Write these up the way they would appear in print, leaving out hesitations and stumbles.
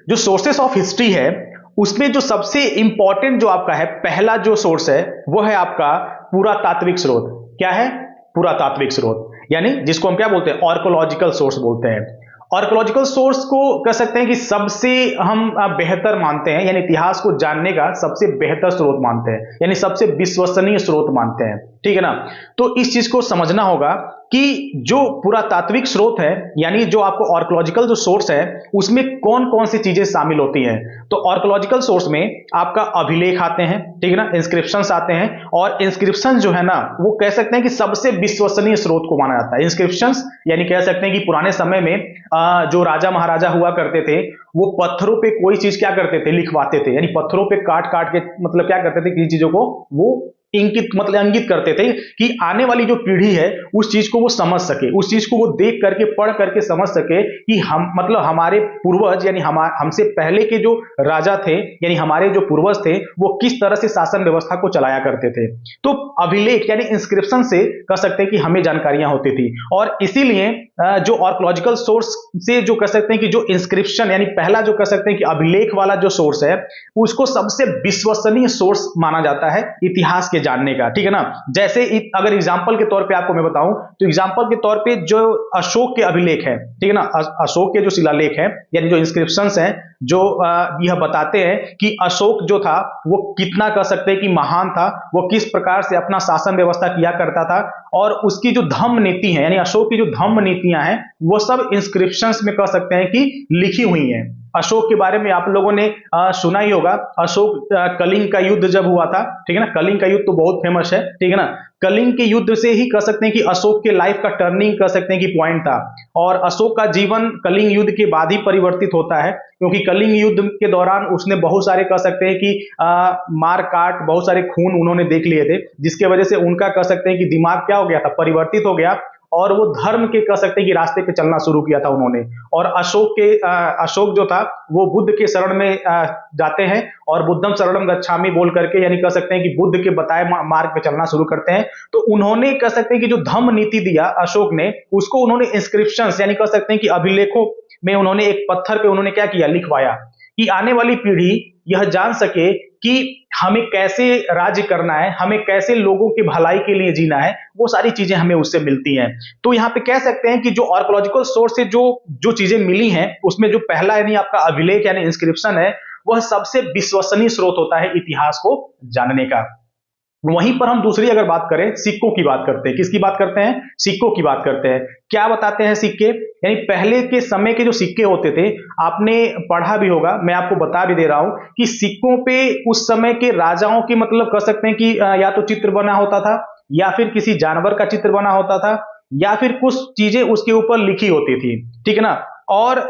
जो sources of history है उसमें जो सबसे इंपॉर्टेंट जो आपका है पहला जो सोर्स है वो है आपका पुरातात्विक स्रोत। क्या है? पुरातात्विक स्रोत, यानी जिसको हम क्या बोलते हैं? आर्कोलॉजिकल सोर्स बोलते हैं। आर्कोलॉजिकल सोर्स को कह सकते हैं कि सबसे हम बेहतर मानते हैं, यानी इतिहास को जानने का सबसे बेहतर स्रोत मानते हैं, यानी सबसे विश्वसनीय स्रोत मानते हैं। ठीक है ना? तो इस चीज को समझना होगा कि जो पुरातात्विक स्रोत है, यानी जो आपको आर्कोलॉजिकल जो सोर्स है उसमें कौन कौन सी चीजें शामिल होती हैं। तो आर्कोलॉजिकल सोर्स में आपका अभिलेख आते हैं, ठीक है ना, इंस्क्रिप्शंस आते हैं, और इंस्क्रिप्शन जो है ना वो कह सकते हैं कि सबसे विश्वसनीय स्रोत को माना जाता है। इंस्क्रिप्शंस यानी कह सकते हैं कि पुराने समय में जो राजा महाराजा हुआ करते थे वो पत्थरों पे कोई चीज क्या करते थे? लिखवाते थे, यानी पत्थरों पे काट काट के मतलब क्या करते थे? किसी चीजों को वो इंगित मतलब इंगित करते थे कि आने वाली जो पीढ़ी है उस चीज को वो समझ सके, उस चीज को वो देख करके पढ़ करके समझ सके कि हम मतलब हमारे पूर्वज यानी हमसे पहले के जो राजा थे यानी हमारे जो पूर्वज थे वो किस तरह से शासन व्यवस्था को चलाया करते थे। तो अभिलेख यानी इंस्क्रिप्शन से कह सकते हैं कि हमें जानकारियां होती थी, और इसीलिए जो आर्कोलॉजिकल सोर्स से जो कह सकते हैं कि जो इंस्क्रिप्शन यानी पहला जो कह सकते हैं कि अभिलेख वाला जो सोर्स है उसको सबसे विश्वसनीय सोर्स माना जाता है इतिहास के जानने का। ठीक है ना? जैसे अगर एग्जांपल के तौर पे आपको मैं बताऊं तो एग्जांपल के तौर पे जो अशोक के अभिलेख है, ठीक है ना, अशोक के जो शिलालेख है यानी जो इंस्क्रिप्शंस हैं जो यह बताते हैं कि अशोक जो था वो कितना कह सकते हैं कि महान था, वो किस प्रकार से अपना शासन व्यवस्था किया करता था, और उसकी जो धम्म नीति है यानी अशोक की जो धम्म नीतियां हैं वो सब इंस्क्रिप्शंस में कह सकते हैं कि लिखी हुई हैं। अशोक के बारे में आप लोगों ने सुना ही होगा, अशोक कलिंग का युद्ध जब हुआ था, ठीक है ना, कलिंग का युद्ध तो बहुत फेमस है, ठीक है ना, कलिंग के युद्ध से ही कह सकते हैं कि अशोक के लाइफ का टर्निंग कह सकते हैं कि पॉइंट था, और अशोक का जीवन कलिंग युद्ध के बाद ही परिवर्तित होता है, क्योंकि कलिंग युद्ध के दौरान उसने बहुत सारे कह सकते हैं कि मार काट, बहुत सारे खून उन्होंने देख लिए थे, जिसके वजह से उनका कह सकते हैं कि दिमाग क्या हो गया था? परिवर्तित हो गया, और वो धर्म के कह सकते हैं कि रास्ते पे चलना शुरू किया था उन्होंने। और अशोक जो था वो बुद्ध के शरण में जाते हैं, और बुद्धम शरणम गच्छामि बोल करके यानी कह सकते हैं कि बुद्ध के बताए मार्ग पे चलना शुरू करते हैं। तो उन्होंने कह सकते हैं कि जो धम्म नीति दिया अशोक ने, उसको उन्होंने इंस्क्रिप्शंस यानी कह सकते हैं कि अभिलेखों में उन्होंने एक पत्थर पे उन्होंने क्या किया? लिखवाया, कि आने वाली पीढ़ी यह जान सके कि हमें कैसे राज्य करना है, हमें कैसे लोगों की भलाई के लिए जीना है, वो सारी चीजें हमें उससे मिलती हैं। तो यहाँ पे कह सकते हैं कि जो आर्कोलॉजिकल सोर्स से जो चीजें मिली हैं उसमें जो पहला यानी आपका अभिलेख यानी इंस्क्रिप्शन है वह सबसे विश्वसनीय स्रोत होता है इतिहास को जानने का। वहीं पर हम दूसरी अगर बात करें, सिक्कों की बात करते हैं। किसकी बात करते हैं? सिक्कों की बात करते हैं। क्या बताते हैं सिक्के? यानी पहले के समय के जो सिक्के होते थे, आपने पढ़ा भी होगा, मैं आपको बता भी दे रहा हूं कि सिक्कों पे उस समय के राजाओं की मतलब कह सकते हैं कि या तो चित्र बना होता था, या फिर किसी जानवर का चित्र बना होता था, या फिर कुछ चीजें उसके ऊपर लिखी होती थी, ठीक है ना। और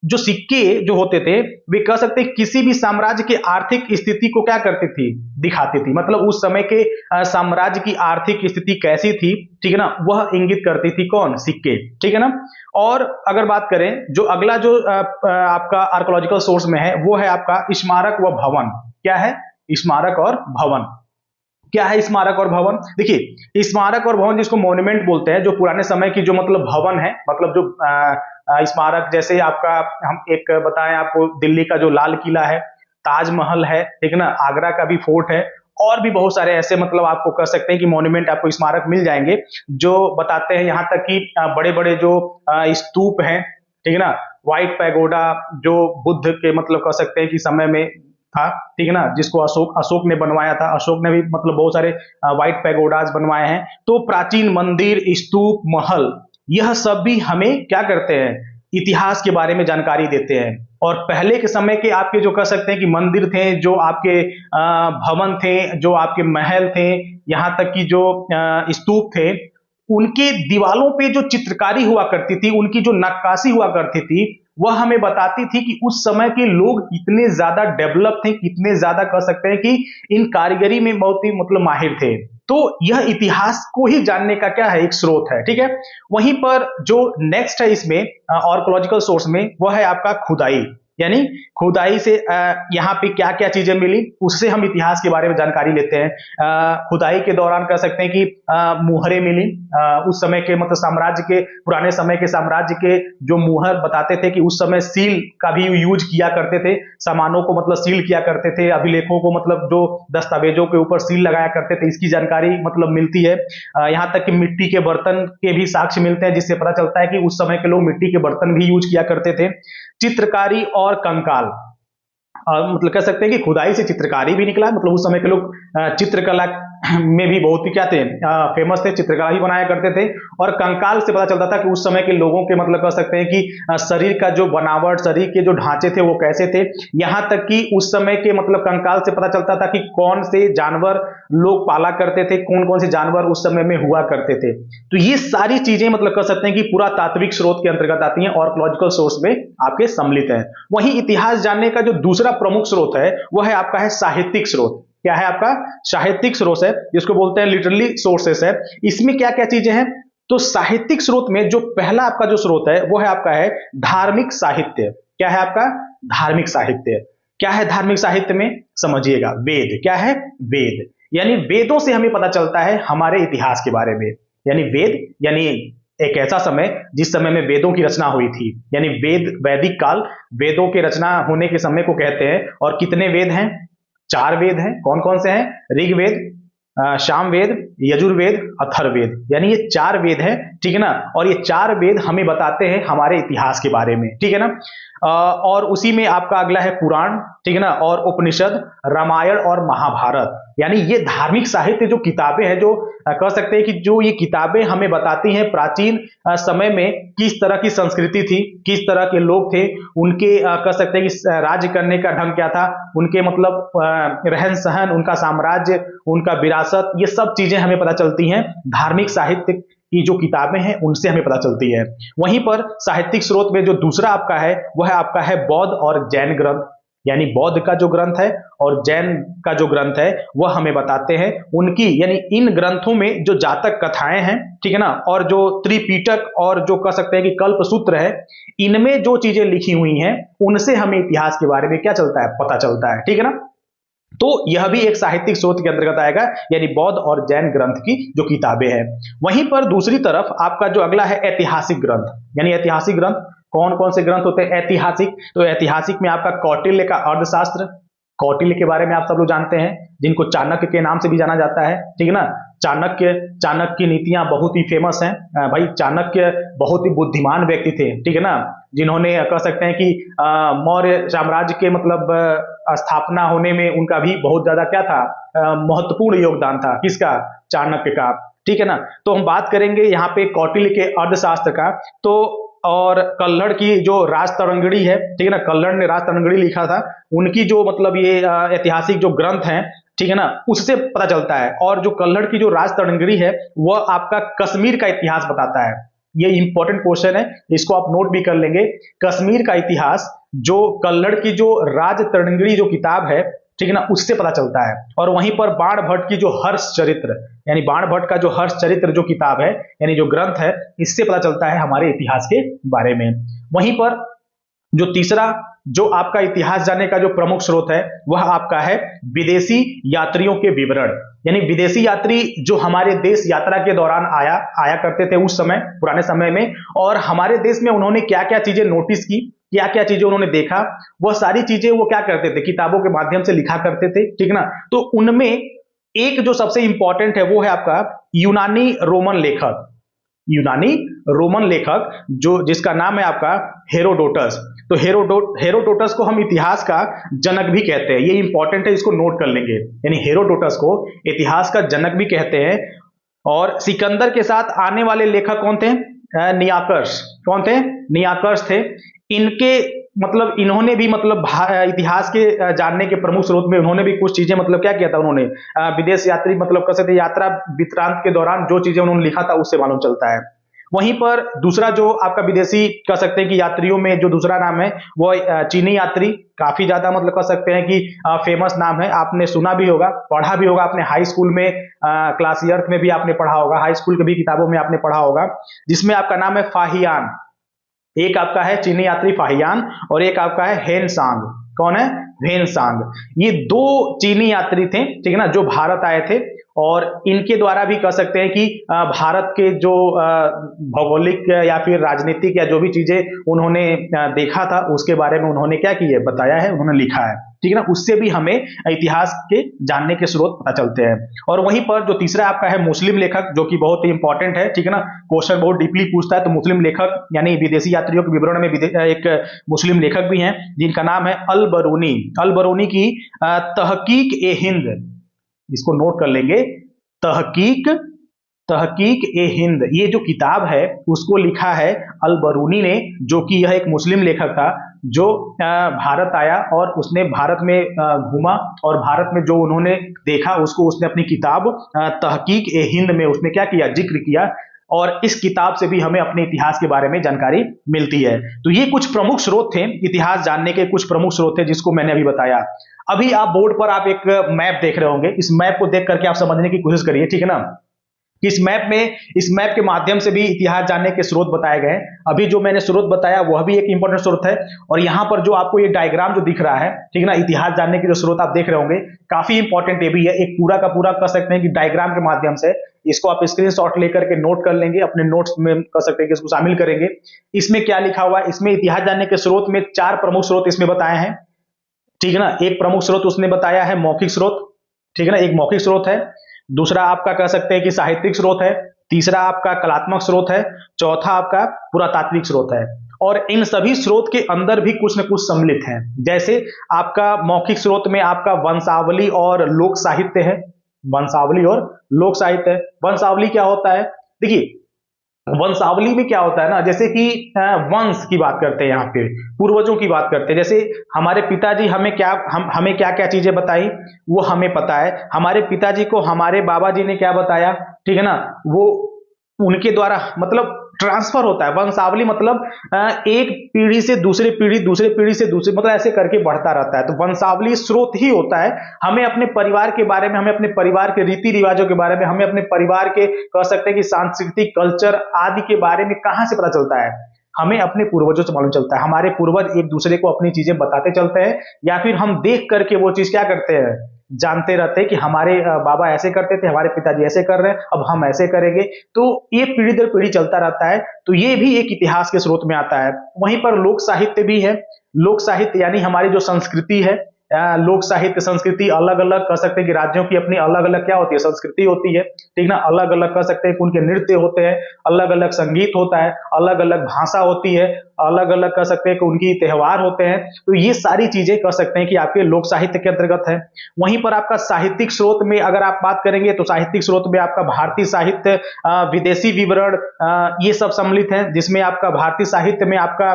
जो सिक्के जो होते थे वे कह सकते हैं किसी भी साम्राज्य की आर्थिक स्थिति को क्या करती थी? दिखाती थी, मतलब उस समय के साम्राज्य की आर्थिक स्थिति कैसी थी, ठीक है ना, वह इंगित करती थी। कौन? सिक्के, ठीक है ना। और अगर बात करें जो अगला जो आपका आर्कोलॉजिकल सोर्स में है वो है आपका स्मारक व भवन। क्या है? स्मारक और भवन। क्या है स्मारक और भवन? देखिए, स्मारक और भवन जिसको मॉन्यूमेंट बोलते हैं, जो पुराने समय की जो मतलब भवन है, मतलब जो स्मारक, जैसे आपका हम एक बताएं आपको, दिल्ली का जो लाल किला है, ताजमहल है, ठीक है ना, आगरा का भी फोर्ट है, और भी बहुत सारे ऐसे मतलब आपको कह सकते हैं कि मॉन्यूमेंट आपको स्मारक मिल जाएंगे जो बताते हैं, यहाँ तक कि बड़े बड़े जो स्तूप हैं, ठीक है ना, व्हाइट पैगोडा जो बुद्ध के मतलब कह सकते हैं कि समय में था, ठीक है ना, जिसको अशोक ने बनवाया था। अशोक ने भी मतलब बहुत सारे व्हाइट पैगोडाज बनवाए हैं। तो प्राचीन मंदिर, स्तूप, महल, यह सब भी हमें क्या करते हैं? इतिहास के बारे में जानकारी देते हैं। और पहले के समय के आपके जो कह सकते हैं कि मंदिर थे, जो आपके भवन थे, जो आपके महल थे, यहाँ तक कि जो स्तूप थे, उनके दीवालों पे जो चित्रकारी हुआ करती थी, उनकी जो नक्काशी हुआ करती थी, वह हमें बताती थी कि उस समय के लोग कितने ज्यादा डेवलप थे, कितने ज्यादा कह सकते हैं कि इन कारीगरी में बहुत ही मतलब माहिर थे। तो यह इतिहास को ही जानने का क्या है? एक स्रोत है, ठीक है। वहीं पर जो नेक्स्ट है इसमें आर्कोलॉजिकल सोर्स में, वह है आपका खुदाई, यानी खुदाई से यहाँ पे क्या क्या चीजें मिली उससे हम इतिहास के बारे में जानकारी लेते हैं। खुदाई के दौरान कह सकते हैं कि मुहरें मिली, उस समय के मतलब साम्राज्य के, पुराने समय के साम्राज्य के जो मुहर बताते थे कि उस समय सील का भी यूज किया करते थे, सामानों को मतलब सील किया करते थे, अभिलेखों को मतलब जो दस्तावेजों के ऊपर सील लगाया करते थे, इसकी जानकारी मतलब मिलती है। यहाँ तक कि मिट्टी के बर्तन के भी साक्ष्य मिलते हैं, जिससे पता चलता है कि उस समय के लोग मिट्टी के बर्तन भी यूज किया करते थे। चित्रकारी और कंकाल, मतलब कह सकते हैं कि खुदाई से चित्रकारी भी निकला, मतलब उस समय के लोग चित्रकला में भी बहुत ही क्या थे, फेमस थे, चित्रकला ही बनाया करते थे। और कंकाल से पता चलता था कि उस समय के लोगों के मतलब कह सकते हैं कि शरीर का जो बनावट, शरीर के जो ढांचे थे वो कैसे थे। यहाँ तक कि उस समय के मतलब कंकाल से पता चलता था कि कौन से जानवर लोग पाला करते थे, कौन कौन से जानवर उस समय में हुआ करते थे। तो ये सारी चीजें मतलब कह सकते हैं कि पुरातात्विक स्रोत के अंतर्गत आती हैं, आर्कियोलॉजिकल सोर्स में आपके सम्मिलित है। वहीं इतिहास जानने का जो दूसरा प्रमुख स्रोत है वह है आपका है साहित्यिक स्रोत। क्या है आपका? साहित्यिक स्रोत है, जिसको बोलते हैं लिटरली सोर्सेस है। इसमें क्या क्या चीजें हैं? तो साहित्यिक स्रोत में जो पहला आपका जो स्रोत है वो है आपका है धार्मिक साहित्य। क्या है आपका? धार्मिक साहित्य। क्या है धार्मिक साहित्य में? समझिएगा, वेद। क्या है? वेद। यानी वेदों से हमें पता चलता है हमारे इतिहास के बारे में। यानी वेद यानी एक ऐसा समय जिस समय में वेदों की रचना हुई थी, यानी वेद, वैदिक काल, वेदों के रचना होने के समय को कहते हैं। और कितने वेद हैं? 4 वेद हैं। कौन कौन से हैं? ऋग्वेद, सामवेद, यजुर्वेद, अथर्ववेद, यानी ये 4 वेद हैं, ठीक है ना। और ये 4 वेद हमें बताते हैं हमारे इतिहास के बारे में, ठीक है ना। और उसी में आपका अगला है पुराण, ठीक है ना, और उपनिषद, रामायण और महाभारत। यानी ये धार्मिक साहित्य जो किताबें हैं, जो कह सकते हैं कि जो ये किताबें हमें बताती हैं प्राचीन समय में किस तरह की संस्कृति थी, किस तरह के लोग थे, उनके कह सकते हैं कि राज्य करने का ढंग क्या था, उनके मतलब रहन सहन, उनका साम्राज्य, उनका विरासत, ये सब चीजें हमें पता चलती हैं धार्मिक साहित्य की जो किताबें हैं उनसे हमें पता चलती है। वहीं पर साहित्यिक स्रोत में जो दूसरा आपका है वह आपका है बौद्ध और जैन ग्रंथ। यानी बौद्ध का जो ग्रंथ है और जैन का जो ग्रंथ है वह हमें बताते हैं उनकी, यानी इन ग्रंथों में जो जातक कथाएं हैं, ठीक है ना, और जो त्रिपिटक और जो कह सकते हैं कि कल्पसूत्र है, इनमें जो चीजें लिखी हुई हैं उनसे हमें इतिहास के बारे में क्या चलता है? पता चलता है, ठीक है ना। तो यह भी एक साहित्यिक स्रोत के अंतर्गत आएगा, यानी बौद्ध और जैन ग्रंथ की जो किताबें हैं। वहीं पर दूसरी तरफ आपका जो अगला है ऐतिहासिक ग्रंथ। यानी ऐतिहासिक ग्रंथ कौन कौन से ग्रंथ होते हैं? ऐतिहासिक, तो ऐतिहासिक में आपका कौटिल्य का अर्थशास्त्र, कौटिल्य के बारे में आप सब लोग जानते हैं, जिनको चाणक्य के नाम से भी जाना जाता है, ठीक है ना। चाणक्य, चाणक्य की नीतियां बहुत ही फेमस हैं। भाई चाणक्य बहुत ही बुद्धिमान व्यक्ति थे, ठीक है ना, जिन्होंने कह सकते हैं कि मौर्य साम्राज्य के मतलब स्थापना होने में उनका भी बहुत ज्यादा क्या था, महत्वपूर्ण योगदान था। किसका? चाणक्य का, ठीक है ना। तो हम बात करेंगे यहाँ पे कौटिल्य के अर्थशास्त्र का। तो और कल्हड़ की जो राजतरंगिणी है, ठीक है ना, कल्हड़ ने राजतरंगिणी लिखा था, उनकी जो मतलब ये ऐतिहासिक जो ग्रंथ हैं, ठीक है ना, उससे पता चलता है। और जो कल्हड़ की जो राजतरंगिणी है वह आपका कश्मीर का इतिहास बताता है। ये इंपॉर्टेंट क्वेश्चन है, इसको आप नोट भी कर लेंगे। कश्मीर का इतिहास जो कल्हड़ की जो राजतरंगिणी जो किताब है, ठीक है ना, उससे पता चलता है। और वहीं पर बाण भट्ट की जो हर्ष चरित्र, यानी बाण भट्ट का जो हर्ष चरित्र जो किताब है, यानी जो ग्रंथ है, इससे पता चलता है हमारे इतिहास के बारे में। वहीं पर जो तीसरा जो आपका इतिहास जानने का जो प्रमुख स्रोत है वह आपका है विदेशी यात्रियों के विवरण। यानी विदेशी यात्री जो हमारे देश यात्रा के दौरान आया करते थे उस समय, पुराने समय में, और हमारे देश में उन्होंने क्या क्या चीजें नोटिस की, क्या क्या चीजें उन्होंने देखा, वह सारी चीजें वो क्या करते थे? किताबों के माध्यम से लिखा करते थे, ठीक ना। तो उनमें एक जो सबसे इंपॉर्टेंट है वो है आपका यूनानी रोमन लेखक, यूनानी रोमन लेखक जो जिसका नाम है आपका हेरोडोटस। तो हेरोडोटस को हम इतिहास का जनक भी कहते हैं, ये इंपॉर्टेंट है, इसको नोट कर लेंगे। यानी हेरोडोटस को इतिहास का जनक भी कहते हैं। और सिकंदर के साथ आने वाले लेखक कौन थे? नियाकर्स। कौन थे? नियाकर्स थे। इनके मतलब इन्होंने भी मतलब इतिहास के जानने के प्रमुख स्रोत में उन्होंने भी कुछ चीजें मतलब क्या किया था, उन्होंने विदेश यात्री मतलब कह सकते यात्रा वृत्तांत के दौरान जो चीजें उन्होंने लिखा था उससे मालूम चलता है। वहीं पर दूसरा जो आपका विदेशी कह सकते हैं कि यात्रियों में जो दूसरा नाम है वो चीनी यात्री, काफी ज्यादा मतलब कह सकते हैं कि फेमस नाम है, आपने सुना भी होगा, पढ़ा भी होगा आपने हाई स्कूल में, क्लास ईयर्थ में भी आपने पढ़ा होगा, हाई स्कूल की भी किताबों में आपने पढ़ा होगा, जिसमें आपका नाम है फाहियान। एक आपका है चीनी यात्री फाहियान और एक आपका है हेन सांग। कौन है? हेन सांग। ये दो चीनी यात्री थे, ठीक है ना, जो भारत आए थे, और इनके द्वारा भी कह सकते हैं कि भारत के जो भौगोलिक या फिर राजनीतिक या जो भी चीजें उन्होंने देखा था उसके बारे में उन्होंने क्या किया, बताया है, उन्होंने लिखा है, ठीक है ना। उससे भी हमें इतिहास के जानने के स्रोत पता चलते हैं। और वहीं पर जो तीसरा आपका है मुस्लिम लेखक, जो कि बहुत ही इंपॉर्टेंट है, ठीक है ना, क्वेश्चन बहुत डीपली पूछता है, तो मुस्लिम लेखक यानी विदेशी यात्रियों के विवरण में एक मुस्लिम लेखक भी हैं जिनका नाम है अल बरूनी। अल बरूनी की तहकीक ए हिंद, इसको नोट कर लेंगे, तहकीक तहकीक ए हिंद, ये जो किताब है उसको लिखा है अल बरूनी ने, जो कि यह एक मुस्लिम लेखक था जो भारत आया और उसने भारत में घूमा और भारत में जो उन्होंने देखा उसको उसने अपनी किताब तहकीक ए हिंद में उसने क्या किया, जिक्र किया। और इस किताब से भी हमें अपने इतिहास के बारे में जानकारी मिलती है। तो ये कुछ प्रमुख स्रोत थे, इतिहास जानने के कुछ प्रमुख स्रोत थे जिसको मैंने अभी बताया। अभी आप बोर्ड पर आप एक मैप देख रहे होंगे, इस मैप को देख करके आप समझने की कोशिश करिए, ठीक है ना। इस मैप के माध्यम से भी इतिहास जानने के स्रोत बताए गए। अभी जो मैंने स्रोत बताया वह भी एक इंपॉर्टेंट स्रोत है, और यहाँ पर जो आपको ये डायग्राम जो दिख रहा है, ठीक है ना, इतिहास जानने के जो स्रोत आप देख रहे होंगे, काफी इंपॉर्टेंट ये भी है। एक पूरा का पूरा कह सकते हैं कि डायग्राम के माध्यम से इसको आप स्क्रीनशॉट लेकर के नोट कर लेंगे, अपने नोट्स में कह सकते हैं कि इसको शामिल करेंगे। इसमें क्या लिखा हुआ है, इसमें इतिहास जानने के स्रोत में 4 प्रमुख स्रोत इसमें बताए हैं, ठीक है ना। एक प्रमुख स्रोत उसने बताया है मौखिक स्रोत, ठीक है ना, एक मौखिक स्रोत है। दूसरा आपका कह सकते हैं कि साहित्यिक स्रोत है। तीसरा आपका कलात्मक स्रोत है। चौथा आपका पुरातात्विक स्रोत है। और इन सभी स्रोत के अंदर भी कुछ न कुछ सम्मिलित हैं। जैसे आपका मौखिक स्रोत में आपका वंशावली और लोक साहित्य है, वंशावली और लोक साहित्य है। वंशावली क्या होता है, देखिए वंशावली में क्या होता है ना, जैसे कि वंश की बात करते हैं, यहाँ पे पूर्वजों की बात करते हैं। जैसे हमारे पिताजी हमें क्या क्या चीजें बताई वो हमें पता है, हमारे पिताजी को हमारे बाबा जी ने क्या बताया, ठीक है ना, वो उनके द्वारा मतलब ट्रांसफर होता है। वंशावली मतलब एक पीढ़ी से दूसरी पीढ़ी, दूसरे पीढ़ी से दूसरी, मतलब ऐसे करके बढ़ता रहता है। तो वंशावली स्रोत ही होता है। हमें अपने परिवार के बारे में, हमें अपने परिवार के रीति रिवाजों के बारे में, हमें अपने परिवार के कह सकते हैं कि सांस्कृतिक कल्चर आदि के बारे में कहां से पता चलता है, हमें अपने पूर्वजों से मालूम चलता है। हमारे पूर्वज एक दूसरे को अपनी चीजें बताते चलते हैं, या फिर हम देख करके वो चीज क्या करते हैं, जानते रहते हैं कि हमारे बाबा ऐसे करते थे, हमारे पिताजी ऐसे कर रहे हैं, अब हम ऐसे करेंगे। तो ये पीढ़ी दर पीढ़ी चलता रहता है। तो ये भी एक इतिहास के स्रोत में आता है। वहीं पर लोक साहित्य भी है। लोक साहित्य यानी हमारी जो संस्कृति है, लोक साहित्य संस्कृति अलग अलग कह सकते हैं कि राज्यों की अपनी अलग अलग क्या होती है, संस्कृति होती है, ठीक ना। अलग अलग कह सकते हैं कि उनके नृत्य होते हैं, अलग अलग संगीत होता है, अलग अलग भाषा होती है, अलग अलग कह सकते हैं कि उनकी त्योहार होते हैं। तो ये सारी चीजें कह सकते हैं कि आपके लोक साहित्य के अंतर्गत है। वहीं पर आपका साहित्यिक स्रोत में अगर आप बात करेंगे तो साहित्यिक स्रोत में आपका भारतीय साहित्य, विदेशी विवरण, ये सब सम्मिलित है, जिसमें आपका भारतीय साहित्य में आपका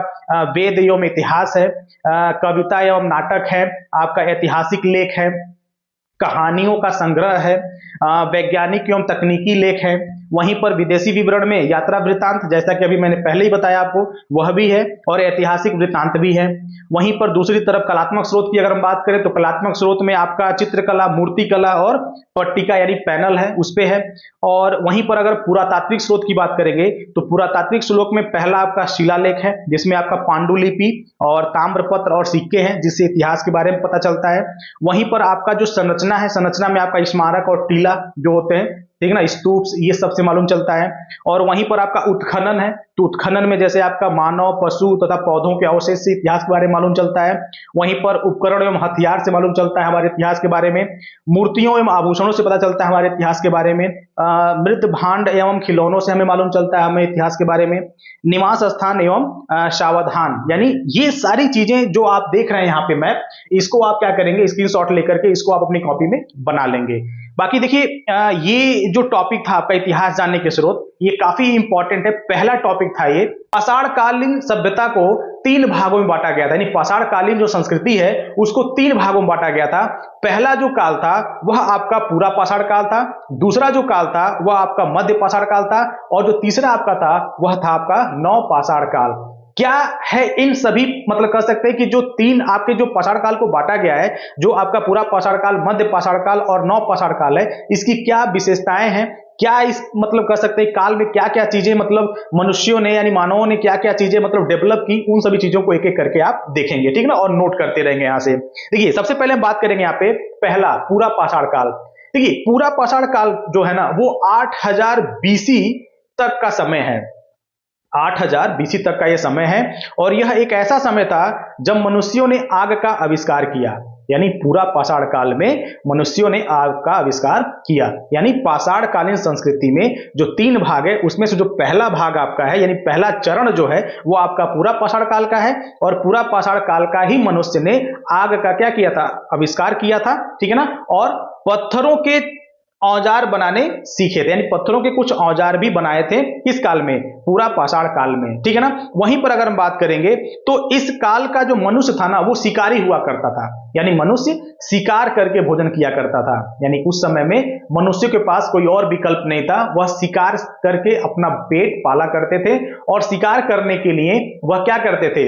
वेद एवं इतिहास है, कविता एवं नाटक है, आपका ऐतिहासिक लेख है, कहानियों का संग्रह है, वैज्ञानिक एवं तकनीकी लेख है। वहीं पर विदेशी विवरण में यात्रा वृत्तांत, जैसा कि अभी मैंने पहले ही बताया आपको, वह भी है, और ऐतिहासिक वृत्तांत भी है। वहीं पर दूसरी तरफ कलात्मक स्रोत की अगर हम बात करें तो कलात्मक स्रोत में आपका चित्रकला, मूर्तिकला और पट्टिका यानी पैनल है, उस पे है। और वहीं पर अगर पुरातात्विक स्रोत की बात करेंगे तो पुरातात्विक स्रोत में पहला आपका शिलालेख है, जिसमें आपका पांडुलिपि और ताम्रपत्र और सिक्के हैं, जिससे इतिहास के बारे में पता चलता है। वहीं पर आपका जो संरचना है, संरचना में आपका स्मारक और टीला जो होते हैं, ठीक है ना, स्तूप, ये सबसे मालूम चलता है। और वहीं पर आपका उत्खनन है, तो उत्खनन में जैसे आपका मानव, पशु तथा पौधों के अवशेष से इतिहास के बारे में मालूम चलता है। वहीं पर उपकरण एवं हथियार से मालूम चलता है हमारे इतिहास के बारे में। मूर्तियों एवं आभूषणों से पता चलता है हमारे इतिहास के बारे में। मृत भांड एवं खिलौनों से हमें मालूम चलता है हमें इतिहास के बारे में। निवास स्थान एवं सावधान, यानी ये सारी चीजें जो आप देख रहे हैं यहाँ पे मैप, इसको आप क्या करेंगे, स्क्रीनशॉट लेकर के इसको आप अपनी कॉपी में बना लेंगे। बाकी देखिए ये जो टॉपिक था आपका इतिहास जानने के स्रोत, ये काफी इंपॉर्टेंट है। पहला टॉपिक था ये, पाषाण कालीन सभ्यता को 3 भागों में बांटा गया था, यानी पाषाण कालीन जो संस्कृति है उसको 3 भागों में बांटा गया था। पहला जो काल था वह आपका पूरा पाषाण काल था, दूसरा जो काल था वह आपका मध्य पाषाण काल था, और जो तीसरा आपका था वह था आपका नव पाषाण काल। क्या है इन सभी, मतलब कह सकते हैं कि जो 3 आपके जो पाषाण काल को बांटा गया है, जो आपका पूरा पाषाण काल, मध्य पाषाण काल और नव पाषाण काल है, इसकी क्या विशेषताएं हैं, क्या इस मतलब कह सकते हैं काल में क्या क्या चीजें मतलब मनुष्यों ने यानी मानवों ने क्या क्या चीजें मतलब डेवलप की, उन सभी चीजों को एक एक करके आप देखेंगे, ठीक है ना, और नोट करते रहेंगे यहां से। देखिए सबसे पहले हम बात करेंगे यहाँ पे पहला पूरा पाषाण काल। देखिए पूरा पाषाण काल जो है ना वो 8000 बीसी तक का समय है। 8000 बीसी तक का यह समय है और यह एक ऐसा समय था जब मनुष्यों ने आग का आविष्कार किया। यानी पूरा पाषाण काल में मनुष्यों ने आग का आविष्कार किया। यानी पाषाण कालीन संस्कृति में जो 3 भाग है उसमें से जो पहला भाग आपका है यानी पहला चरण जो है वो आपका पूरा पाषाण काल का है और पूरा पाषाण काल का ही मनुष्य ने आग का क्या किया था, आविष्कार किया था, ठीक है ना। और पत्थरों के औजार बनाने सीखे थे, यानी पत्थरों के कुछ औजार भी बनाए थे किस काल में, पूरा पाषाण काल में, ठीक है ना। वहीं पर अगर हम बात करेंगे तो इस काल का जो मनुष्य था ना वो शिकारी हुआ करता था। यानी मनुष्य शिकार करके भोजन किया करता था। यानी उस समय में मनुष्य के पास कोई और विकल्प नहीं था, वह शिकार करके अपना पेट पाला करते थे और शिकार करने के लिए वह क्या करते थे,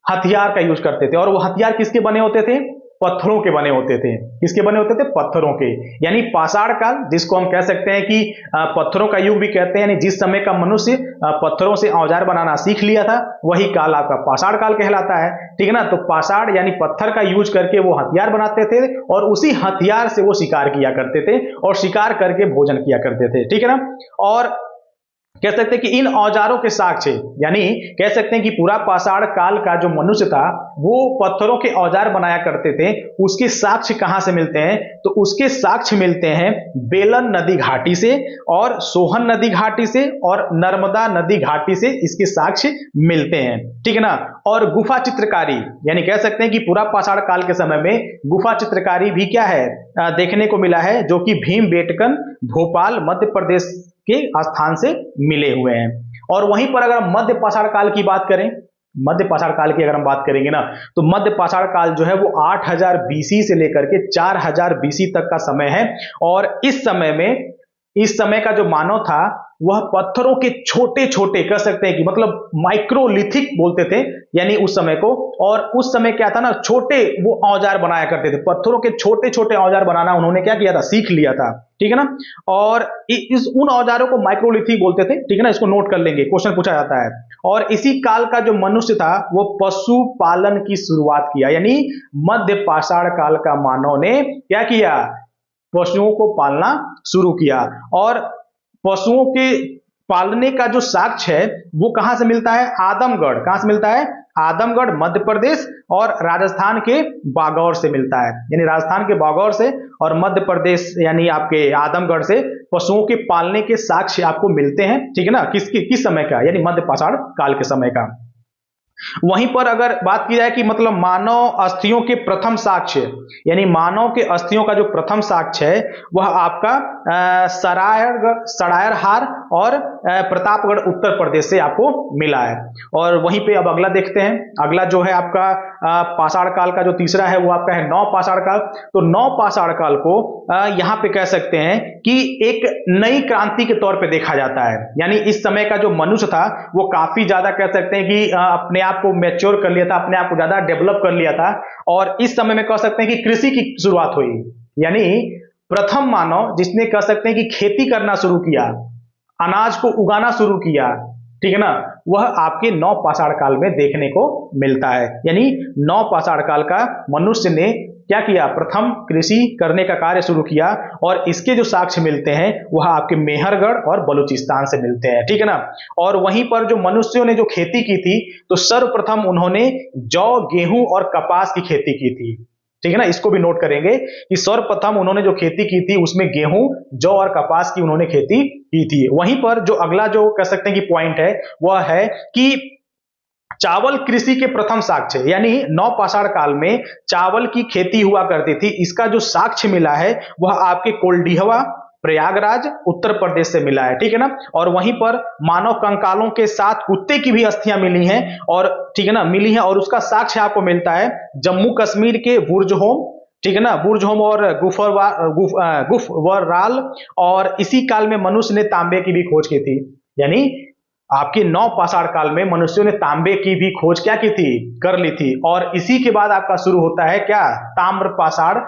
हथियार का यूज करते थे। और वह हथियार किसके बने होते थे, पत्थरों के बने होते थे। किसके बने होते थे, पत्थरों के। यानी पाषाण काल जिसको हम कह सकते हैं कि पत्थरों का युग भी कहते हैं, यानी जिस समय का मनुष्य पत्थरों से औजार बनाना सीख लिया था वही काल आपका पाषाण काल कहलाता है, ठीक है ना। तो पाषाण यानी पत्थर का यूज करके वो हथियार बनाते थे और उसी हथियार से वो शिकार किया करते थे और शिकार करके भोजन किया करते थे, ठीक है ना। और कह सकते हैं कि इन औजारों के साक्ष्य, यानी कह सकते हैं कि पूरा पाषाण काल का जो मनुष्य था वो पत्थरों के औजार बनाया करते थे। उसके साक्ष्य कहां से मिलते हैं, तो उसके साक्ष्य मिलते हैं बेलन नदी घाटी से और सोहन नदी घाटी से और नर्मदा नदी घाटी से इसके साक्ष्य मिलते हैं, ठीक है ना। और गुफा चित्रकारी, यानी कह सकते हैं कि पूरा पाषाण काल के समय में गुफा चित्रकारी भी क्या है, देखने को मिला है, जो कि भीमबेटकन भोपाल मध्य प्रदेश के स्थान से मिले हुए हैं। और वहीं पर अगर हम मध्य पाषाण काल की बात करें, मध्य पाषाण काल की अगर हम बात करेंगे ना तो मध्य पाषाण काल जो है वो 8000 बीसी से लेकर के 4000 बीसी तक का समय है। और इस समय में, इस समय का जो मानव था वह पत्थरों के छोटे छोटे, कह सकते हैं कि मतलब माइक्रोलिथिक बोलते थे यानी उस समय को। और उस समय क्या था ना, छोटे वो औजार बनाया करते थे, पत्थरों के छोटे छोटे औजार बनाना उन्होंने क्या किया था, सीख लिया था, ठीक है ना। और इस उन औजारों को माइक्रोलिथिक बोलते थे, ठीक है ना, इसको नोट कर लेंगे, क्वेश्चन पूछा जाता है। और इसी काल का जो मनुष्य था वो पशु पालन की शुरुआत किया। यानी मध्य पाषाण काल का मानव ने क्या किया, पशुओं को पालना शुरू किया। और पशुओं के पालने का जो साक्ष्य है वो कहां से मिलता है, आदमगढ़। कहां से मिलता है, आदमगढ़ मध्य प्रदेश और राजस्थान के बागौर से मिलता है। यानी राजस्थान के बागौर से और मध्य प्रदेश यानी आपके आदमगढ़ से पशुओं के पालने के साक्ष्य आपको मिलते हैं, ठीक है ना। किस समय का, यानी मध्य पाषाण काल के समय का। वहीं पर अगर बात की जाए कि मतलब मानव अस्थियों के प्रथम साक्ष्य, यानी मानव के अस्थियों का जो प्रथम साक्ष्य है वह आपका सरायरहार और प्रतापगढ़ उत्तर प्रदेश से आपको मिला है। और वहीं पे अब अगला देखते हैं, अगला जो है आपका पाषाण काल का जो तीसरा है वो आपका है नौ पाषाण काल। तो नौ पाषाण काल को यहाँ पे कह सकते हैं कि एक नई क्रांति के तौर पे देखा जाता है। यानी इस समय का जो मनुष्य था वो काफी ज्यादा कह सकते हैं कि अपने आप को मैच्योर कर लिया था, अपने आप को ज्यादा डेवलप कर लिया था। और इस समय में कह सकते हैं कि कृषि की शुरुआत हुई। यानी प्रथम मानव जिसने कह सकते हैं कि खेती करना शुरू किया, अनाज को उगाना शुरू किया, ठीक है ना, वह आपके नौ पाषाण काल में देखने को मिलता है। यानी नौ पाषाण काल का मनुष्य ने क्या किया, प्रथम कृषि करने का कार्य शुरू किया। और इसके जो साक्ष्य मिलते हैं वह आपके मेहरगढ़ और बलूचिस्तान से मिलते हैं, ठीक है ना। और वहीं पर जो मनुष्यों ने जो खेती की थी तो सर्वप्रथम उन्होंने जौ, गेहूं और कपास की खेती की थी, ठीक है ना। इसको भी नोट करेंगे कि सर्वप्रथम उन्होंने जो खेती की थी उसमें गेहूं, जौ और कपास की उन्होंने खेती की थी। वहीं पर जो अगला जो कह सकते हैं कि पॉइंट है वह है कि चावल कृषि के प्रथम साक्ष्य, यानी नौ पाषाण काल में चावल की खेती हुआ करती थी। इसका जो साक्ष्य मिला है वह आपके कोल्डिहवा, प्रयागराज, उत्तर प्रदेश से मिला है, ठीक है ना। और वहीं पर मानव कंकालों के साथ कुत्ते की भी अस्थियां मिली हैं और ठीक है ना, मिली हैं। और उसका साक्ष्य आपको मिलता है जम्मू कश्मीर के बुर्जहोम, ठीक है ना, बुर्जहोम और गुफवराल। और इसी काल में मनुष्य ने तांबे की भी खोज की थी। यानी आपके नौ पाषाण काल में मनुष्यों ने तांबे की भी खोज क्या की थी, कर ली थी। और इसी के बाद आपका शुरू होता है क्या, ताम्र पाषाण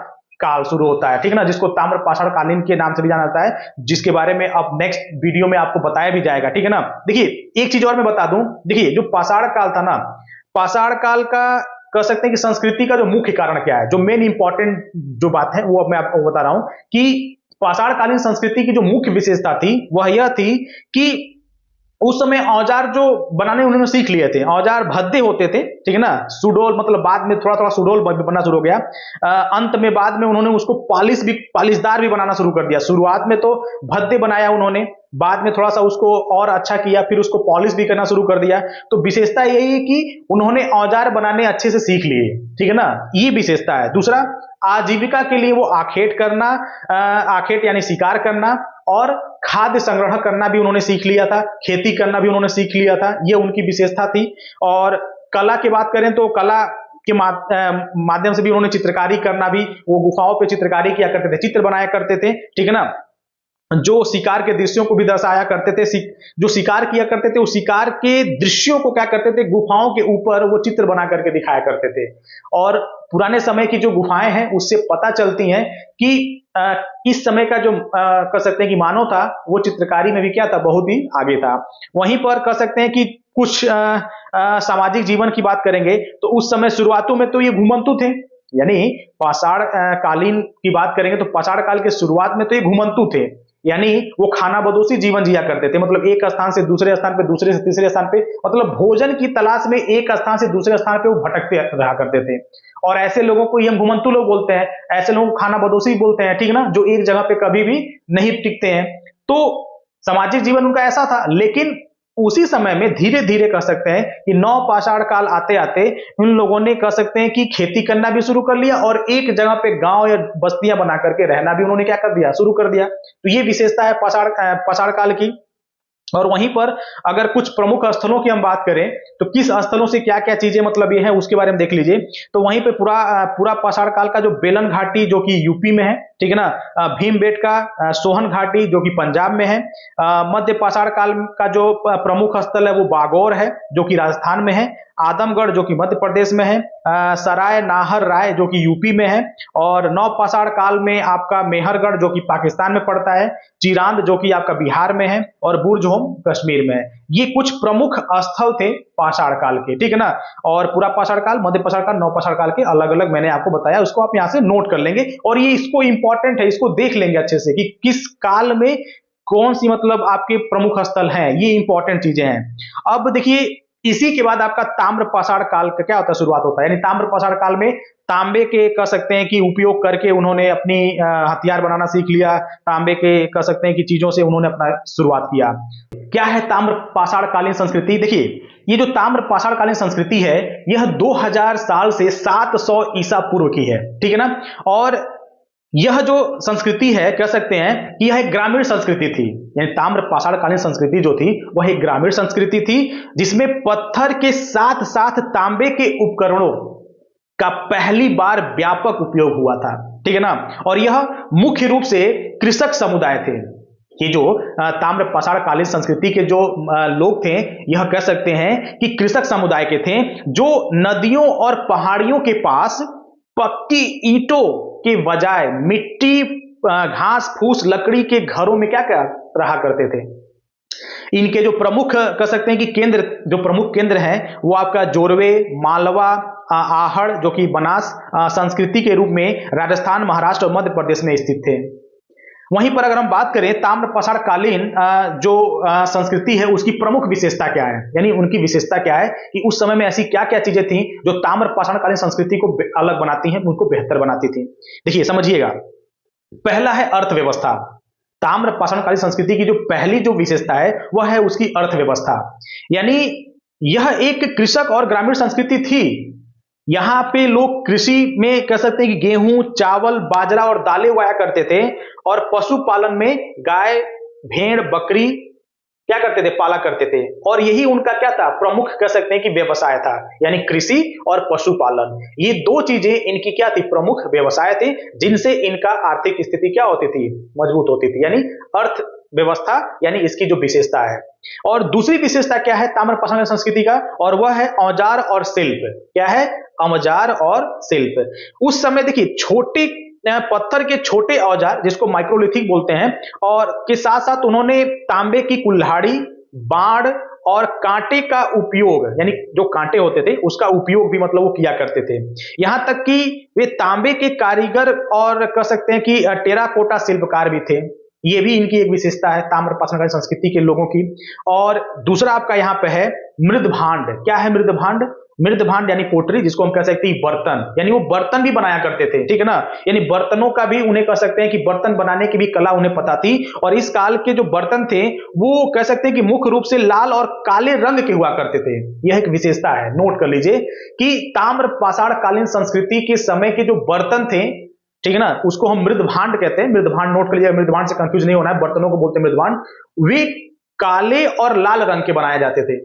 काल शुरू होता है, ठीक है ना, जिसको ताम्र पाषाण कालीन के नाम से भी जाना जाता है, जिसके बारे में अब नेक्स्ट वीडियो में आपको बताया भी जाएगा, ठीक है ना। देखिए एक चीज और मैं बता दूं, देखिए जो पाषाण काल था ना, पाषाण काल का कह सकते हैं कि संस्कृति का जो मुख्य कारण क्या है, जो मेन इंपॉर्टेंट जो बात है वो अब मैं आपको बता रहा हूं कि पाषाणकालीन संस्कृति की जो मुख्य विशेषता थी वह यह थी कि उस समय औजार जो बनाने उन्होंने सीख लिए थे, औजार भद्दे होते थे, ठीक है ना, सुडोल, मतलब बाद में थोड़ा थोड़ा सुडोल बनना शुरू हो गया, अंत में बाद में उन्होंने उसको पालिशदार भी बनाना शुरू कर दिया। शुरुआत में तो भद्दे बनाया उन्होंने, बाद में थोड़ा सा उसको और अच्छा किया, फिर उसको पॉलिश भी करना शुरू कर दिया। तो विशेषता यही है कि उन्होंने औजार बनाने अच्छे से सीख लिए, ठीक है ना, ये विशेषता है। दूसरा, आजीविका के लिए वो आखेट करना, आखेट यानी शिकार करना और खाद्य संग्रहण करना भी उन्होंने सीख लिया था, खेती करना भी उन्होंने सीख लिया था, ये उनकी विशेषता थी। और कला की बात करें तो कला के माध्यम से भी उन्होंने चित्रकारी करना भी, वो गुफाओं पे चित्रकारी किया करते थे, चित्र बनाया करते थे, ठीक है ना, जो शिकार के दृश्यों को भी दर्शाया करते थे, जो शिकार किया करते थे उस शिकार के दृश्यों को क्या करते थे, गुफाओं के ऊपर वो चित्र बना करके दिखाया करते थे। और पुराने समय की जो गुफाएं हैं उससे पता चलती हैं कि इस समय का जो कह सकते हैं कि मानव था वो चित्रकारी में भी क्या था, बहुत ही आगे था। वहीं पर कह सकते हैं कि कुछ सामाजिक जीवन की बात करेंगे तो उस समय शुरुआतों में तो ये घुमंतु थे, यानी पाषाण कालीन की बात करेंगे तो पाषाण काल के शुरुआत में तो ये घुमंतु थे, यानी वो खानाबदोशी जीवन जिया करते थे, मतलब एक स्थान से दूसरे स्थान पे, दूसरे से तीसरे स्थान पे, मतलब भोजन की तलाश में एक स्थान से दूसरे स्थान पे वो भटकते रहा करते थे। और ऐसे लोगों को हम घुमंतु लोग बोलते हैं, ऐसे लोगों को खानाबदोशी बोलते हैं, ठीक है ना, जो एक जगह पे कभी भी नहीं टिकते हैं। तो सामाजिक जीवन उनका ऐसा था। लेकिन उसी समय में धीरे धीरे कह सकते हैं कि नव पाषाण काल आते आते उन लोगों ने कह सकते हैं कि खेती करना भी शुरू कर लिया और एक जगह पे गांव या बस्तियां बना करके रहना भी उन्होंने क्या कर दिया, शुरू कर दिया। तो ये विशेषता है पाषाण काल की। और वहीं पर अगर कुछ प्रमुख स्थलों की हम बात करें तो किस स्थलों से क्या क्या चीजें मतलब ये है उसके बारे में देख लीजिए। तो वहीं पे पूरा पाषाण काल का जो बेलन घाटी जो कि यूपी में है, ठीक है ना, भीमबेटका सोहन घाटी जो कि पंजाब में है, मध्य पाषाण काल का जो प्रमुख स्थल है वो बागौर है जो कि राजस्थान में है, आदमगढ़ जो कि मध्य प्रदेश में है, सराय नाहर राय जो कि यूपी में है, और नव पाषाण काल में आपका मेहरगढ़ जो कि पाकिस्तान में पड़ता है, चिरांद जो कि आपका बिहार में है, और बुर्जहोम कश्मीर में है। ये कुछ प्रमुख स्थल थे पाषाण काल के, ठीक है ना। और पूरा पाषाण काल, मध्य पाषाण काल, नव पाषाण काल के अलग अलग मैंने आपको बताया, उसको आप यहां से नोट कर लेंगे और ये इसको इंपॉर्टेंट है, इसको देख लेंगे अच्छे से कि किस काल में कौन सी मतलब आपके प्रमुख स्थल हैं, ये इंपॉर्टेंट चीजें हैं। अब देखिए इसी के बाद आपका ताम्र पाषाण काल का क्या होता है, शुरुआत होता है, यानी ताम्र पाषाण काल में तांबे के कह सकते हैं कि उपयोग करके उन्होंने अपनी हथियार बनाना सीख लिया, तांबे के कह सकते हैं कि चीजों से उन्होंने अपना शुरुआत किया। क्या है ताम्र पाषाण कालीन संस्कृति? देखिए ये जो ताम्र पाषाण कालीन संस्कृति है यह 2000 साल से 700 ईसा पूर्व की है, ठीक है ना। और यह जो संस्कृति है कह सकते हैं कि यह एक ग्रामीण संस्कृति थी, यानी ताम्र पाषाण कालीन संस्कृति जो थी वह एक ग्रामीण संस्कृति थी जिसमें पत्थर के साथ साथ तांबे के उपकरणों का पहली बार व्यापक उपयोग हुआ था, ठीक है ना। और यह मुख्य रूप से कृषक समुदाय थे। ये जो ताम्र पाषाण कालीन संस्कृति के जो लोग थे यह कह सकते हैं कि कृषक समुदाय के थे जो नदियों और पहाड़ियों के पास पक्की ईंटों के बजाय मिट्टी, घास फूस, लकड़ी के घरों में क्या रहा करते थे। इनके जो प्रमुख कह सकते हैं कि जो प्रमुख केंद्र हैं वो आपका जोरवे, मालवा, आहड़ जो कि बनास संस्कृति के रूप में राजस्थान, महाराष्ट्र और मध्य प्रदेश में स्थित थे। वहीं पर अगर हम बात करें ताम्र पाषाण कालीन जो संस्कृति है उसकी प्रमुख विशेषता क्या है, यानी उनकी विशेषता क्या है कि उस समय में ऐसी क्या क्या चीजें थी जो ताम्र पाषाण कालीन संस्कृति को अलग बनाती हैं, उनको बेहतर बनाती थी। देखिए समझिएगा, पहला है अर्थव्यवस्था। ताम्र पाषाण कालीन संस्कृति की जो पहली जो विशेषता है वह है उसकी अर्थव्यवस्था, यानी यह एक कृषक और ग्रामीण संस्कृति थी। यहां पे लोग कृषि में कह सकते हैं कि गेहूं, चावल, बाजरा और दालें उगाया करते थे और पशुपालन में गाय, भेड़, बकरी क्या करते थे, पाला करते थे। और यही उनका क्या था, प्रमुख कह सकते हैं कि व्यवसाय था, यानी कृषि और पशुपालन। ये दो चीजें इनकी क्या थी, प्रमुख व्यवसाय थे जिनसे इनका आर्थिक स्थिति क्या होती थी, मजबूत होती थी, यानी अर्थव्यवस्था, यानी इसकी जो विशेषता है। और दूसरी विशेषता क्या है ताम्र पाषाण संस्कृति का, और वह है औजार और शिल्प। क्या है, औजार और शिल्प। उस समय देखिए छोटे पत्थर के छोटे औजार जिसको माइक्रोलिथिक बोलते हैं, और के साथ साथ उन्होंने तांबे की कुल्हाड़ी, बाण और कांटे का उपयोग, यानी जो कांटे होते थे उसका उपयोग भी मतलब वो किया करते थे। यहां तक कि वे तांबे के कारीगर और कह सकते हैं कि टेराकोटा शिल्पकार भी थे। ये भी इनकी एक विशेषता है ताम्रपाषाणकालीन संस्कृति के लोगों की। और दूसरा आपका यहाँ पे है मृदभांड। क्या है मृदभांड? मृदभांड यानी पोटरी, जिसको हम कह सकते हैं बर्तन, यानी वो बर्तन भी बनाया करते थे, ठीक है ना। यानी बर्तनों का भी उन्हें कह सकते हैं कि बर्तन बनाने की भी कला उन्हें पता थी। और इस काल के जो बर्तन थे वो कह सकते हैं कि मुख्य रूप से लाल और काले रंग के हुआ करते थे। यह एक विशेषता है, नोट कर लीजिए कि ताम्र पाषाणकालीन संस्कृति के समय के जो बर्तन थे, ठीक है ना, उसको हम मृदभांड कहते हैं। मृदभांड नोट कर लीजिए, मृदभांड से कंफ्यूज नहीं होना है, बर्तनों को बोलते हैं मृदभांड। वे काले और लाल रंग के बनाए जाते थे,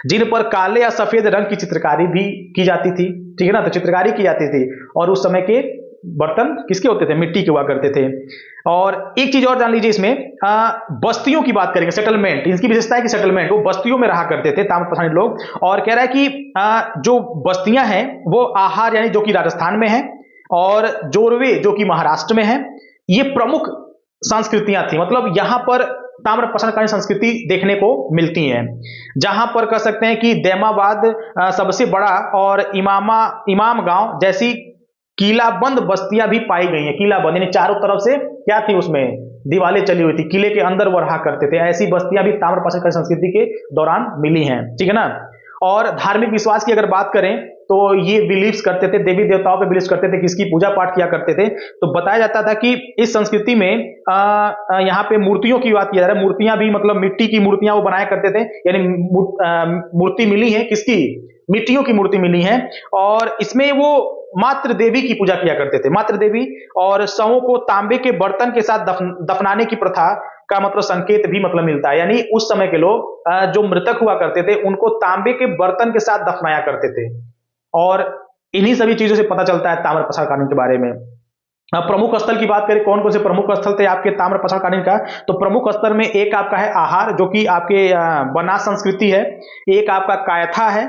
जिन पर काले या सफेद रंग की चित्रकारी भी की जाती थी, ठीक है ना। तो चित्रकारी की जाती थी। और उस समय के बर्तन किसके होते थे? मिट्टी के हुआ करते थे। और एक चीज और जान लीजिए इसमें, बस्तियों की बात करेंगे, सेटलमेंट, इसकी विशेषता है कि सेटलमेंट, वो बस्तियों में रहा करते थे ताम्रपाषाणी लोग। और कह रहा है कि जो बस्तियां हैं वो आहार यानी जो कि राजस्थान में है, और जोरवे जो कि महाराष्ट्र में है, ये प्रमुख संस्कृतियां थी। मतलब यहां पर ताम्रपाषाणकालीन संस्कृति देखने को मिलती है, जहां पर कह सकते हैं कि दैमाबाद सबसे बड़ा और इमाम गांव जैसी किलाबंद बस्तियां भी पाई गई हैं। किलाबंद यानी चारों तरफ से क्या थी, उसमें दीवारें चली हुई थी, किले के अंदर वो रहा करते थे। ऐसी बस्तियां भी ताम्रपाषाणकालीन संस्कृति के दौरान मिली हैं, ठीक है ना। और धार्मिक विश्वास की अगर बात करें तो ये बिलीव्स करते थे, देवी देवताओं पे बिलीव करते थे, किसकी पूजा पाठ किया करते थे। तो बताया जाता था कि इस संस्कृति में यहाँ पे मूर्तियों की बात किया जा रहा है। मूर्तियां भी मतलब मिट्टी की मूर्तियां वो बनाया करते थे, यानी मूर्ति मिली है किसकी? मिट्टियों की मूर्ति मिली है। और इसमें वो मातृ देवी की पूजा किया करते थे, मातृ देवी। और शवों को तांबे के बर्तन के साथ दफनाने की प्रथा का मतलब संकेत भी मतलब मिलता है। यानी उस समय के लोग जो मृतक हुआ करते थे उनको तांबे के बर्तन के साथ दफनाया करते थे। और इन्हीं सभी चीजों से पता चलता है ताम्रपाषाणकालीन के बारे में। प्रमुख स्थल की बात करें, कौन कौन से प्रमुख स्थल थे आपके ताम्रपाषाणकालीन का, तो प्रमुख स्थल में एक आपका है आहार, जो कि आपके बनास संस्कृति है। एक आपका कायथा है,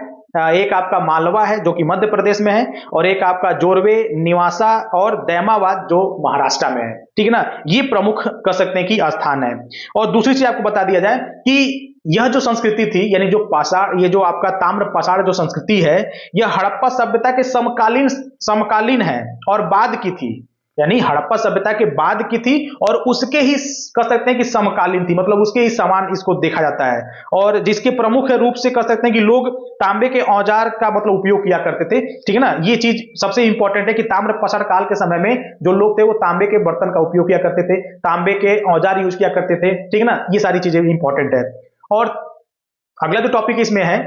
एक आपका मालवा है जो कि मध्य प्रदेश में है, और एक आपका जोरवे, निवासा और दैमाबाद जो महाराष्ट्र में है, ठीक है ना। ये प्रमुख कह सकते हैं कि स्थान है। और दूसरी चीज आपको बता दिया जाए कि यह जो संस्कृति थी, यानी जो पाषाण, ये जो आपका ताम्र पाषाण जो संस्कृति है, यह हड़प्पा सभ्यता के समकालीन है और बाद की थी। यानी हड़प्पा सभ्यता के बाद की थी और उसके ही कह सकते हैं कि समकालीन थी, मतलब उसके ही समान इसको देखा जाता है। और जिसके प्रमुख रूप से कह सकते हैं कि लोग तांबे के औजार का मतलब उपयोग किया करते थे, ठीक है ना। ये चीज सबसे इंपॉर्टेंट है कि ताम्रपाषाण काल के समय में जो लोग थे वो तांबे के बर्तन का उपयोग किया करते थे, तांबे के औजार यूज किया करते थे, ठीक है ना। ये सारी चीजें इंपॉर्टेंट है। और अगला जो टॉपिक इसमें है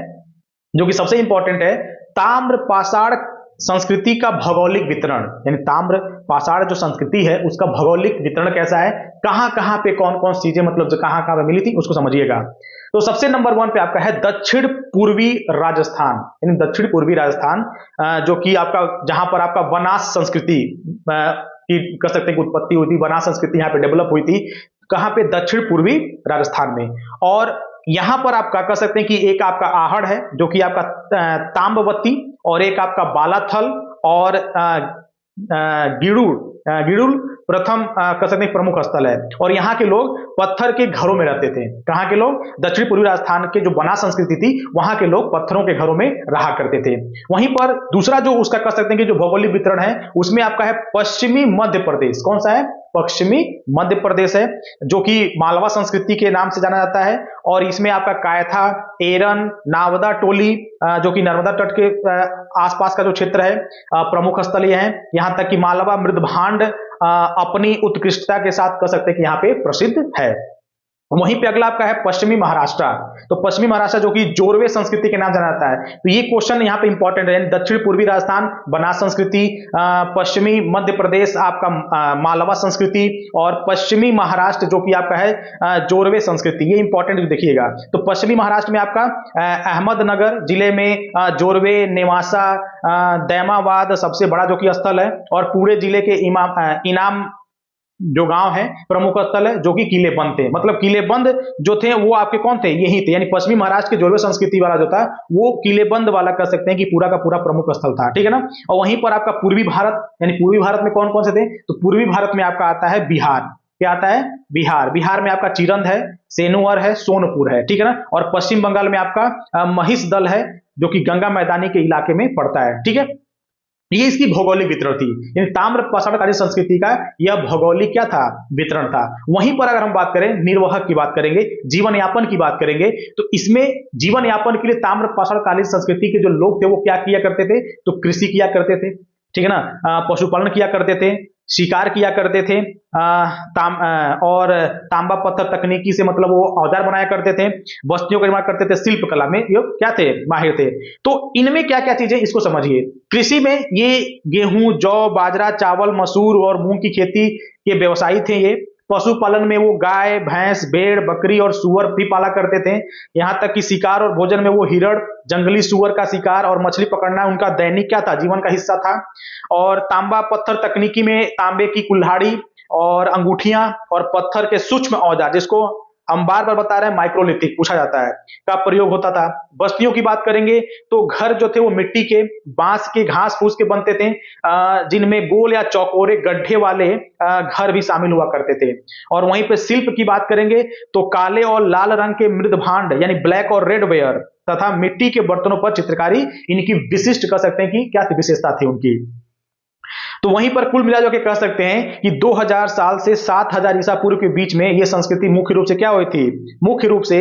जो कि सबसे इंपॉर्टेंट है, ताम्रपाषाण संस्कृति का भौगोलिक वितरण, यानी ताम्र पाषाण जो संस्कृति है उसका भौगोलिक वितरण कैसा है, कहां कहां पे कौन कौन सी चीजें मतलब जो कहां कहां पे मिली थी उसको समझिएगा। तो सबसे नंबर 1 पे आपका है दक्षिण पूर्वी राजस्थान, यानी दक्षिण पूर्वी राजस्थान, जो कि आपका जहां पर आपका बनास संस्कृति की कह सकते हैं कि उत्पत्ति हुई थी, बनास संस्कृति यहाँ पे डेवलप हुई थी। कहां पे? दक्षिण पूर्वी राजस्थान में। और यहां पर आपका कह सकते हैं कि एक आपका आहड़ है जो कि आपका ताम्बवती, और एक आपका बालाथल, और गिड़ुल प्रथम कह सकते हैं प्रमुख स्थल है। और यहाँ के लोग पत्थर के घरों में रहते थे। कहाँ के लोग? दक्षिण पूर्वी राजस्थान के जो बनास संस्कृति थी वहां के लोग पत्थरों के घरों में रहा करते थे। वहीं पर दूसरा जो उसका कह सकते हैं कि जो भौगोलिक वितरण है उसमें आपका है पश्चिमी मध्य प्रदेश। कौन सा है? पश्चिमी मध्य प्रदेश है, जो कि मालवा संस्कृति के नाम से जाना जाता है। और इसमें आपका कायथा, एरन, नावदा टोली जो कि नर्मदा तट के आसपास का जो क्षेत्र है, प्रमुख स्थल ये है। यहां तक कि मालवा मृदभांड अपनी उत्कृष्टता के साथ कह सकते हैं कि यहाँ पे प्रसिद्ध है। वहीं पे अगला आपका है पश्चिमी महाराष्ट्र। तो पश्चिमी महाराष्ट्र जो कि जोरवे संस्कृति के नाम जाना जाता है। तो ये क्वेश्चन यहाँ पे इंपॉर्टेंट है। दक्षिण पूर्वी राजस्थान बनास संस्कृति, पश्चिमी मध्य प्रदेश आपका मालवा संस्कृति, और पश्चिमी महाराष्ट्र जो कि आपका है जोरवे संस्कृति। ये इंपॉर्टेंट देखिएगा। तो पश्चिमी महाराष्ट्र में आपका अहमदनगर जिले में जोरवे, नेवासा, दैमाबाद सबसे बड़ा जो कि स्थल है, और पूरे जिले के जो गांव है, प्रमुख स्थल है जो कि किलेबंद थे। मतलब किलेबंद जो थे वो आपके कौन थे, यही थे, यानी पश्चिमी महाराष्ट्र के जोरवे संस्कृति वाला जो था वो किलेबंद वाला कह सकते हैं कि पूरा का पूरा प्रमुख स्थल था, ठीक है ना। और वहीं पर आपका पूर्वी भारत, यानी पूर्वी भारत में कौन कौन से थे, तो पूर्वी भारत में आपका आता है बिहार। क्या आता है, बिहार। बिहार में आपका चिरंद है, सेनुअर है, सोनपुर है, ठीक है ना। और पश्चिम बंगाल में आपका महिषदल है जो कि गंगा मैदानी के इलाके में पड़ता है, ठीक है। ये इसकी भौगोलिक वितरण थी, यानी ताम्र पाषाणकालीन संस्कृति का यह भौगोलिक क्या था, वितरण था। वहीं पर अगर हम बात करें निर्वाहक की बात करेंगे, जीवन यापन की बात करेंगे, तो इसमें जीवन यापन के लिए ताम्र पाषाणकालीन संस्कृति के जो लोग थे वो क्या किया करते थे, तो कृषि किया करते थे, ठीक है ना, पशुपालन किया करते थे, शिकार किया करते थे, और तांबा पत्थर तकनीकी से मतलब वो औजार बनाया करते थे, बस्तियों का निर्माण करते थे, शिल्प कला में ये क्या थे, माहिर थे। तो इनमें क्या क्या चीजें, इसको समझिए। कृषि में ये गेहूं, जौ, बाजरा, चावल, मसूर और मूंग की खेती के व्यवसायी थे ये। पशुपालन में वो गाय, भैंस, भेड़, बकरी और सुअर भी पाला करते थे। यहाँ तक कि शिकार और भोजन में वो हिरण, जंगली सुअर का शिकार और मछली पकड़ना उनका दैनिक क्या था, जीवन का हिस्सा था। और तांबा पत्थर तकनीकी में तांबे की कुल्हाड़ी और अंगूठियां और पत्थर के सूक्ष्म औजार, जिसको हम बार बार बता रहे हैं माइक्रोलिथिक पूछा जाता है, का प्रयोग होता था। बस्तियों की बात करेंगे तो घर जो थे वो मिट्टी के, बांस के, घास फूस के बनते थे, जिनमें गोल या चौकोरे गड्ढे वाले घर भी शामिल हुआ करते थे। और वहीं पे शिल्प की बात करेंगे तो काले और लाल रंग के मृद भांड यानी ब्लैक और रेड वेयर तथा मिट्टी के बर्तनों पर चित्रकारी इनकी विशिष्ट कह सकते हैं कि क्या विशेषता थी उनकी। तो वहीं पर कुल मिला के कह सकते हैं कि 2000 साल से 7000 ईसा पूर्व के बीच में यह संस्कृति मुख्य रूप से क्या हुई थी, मुख्य रूप से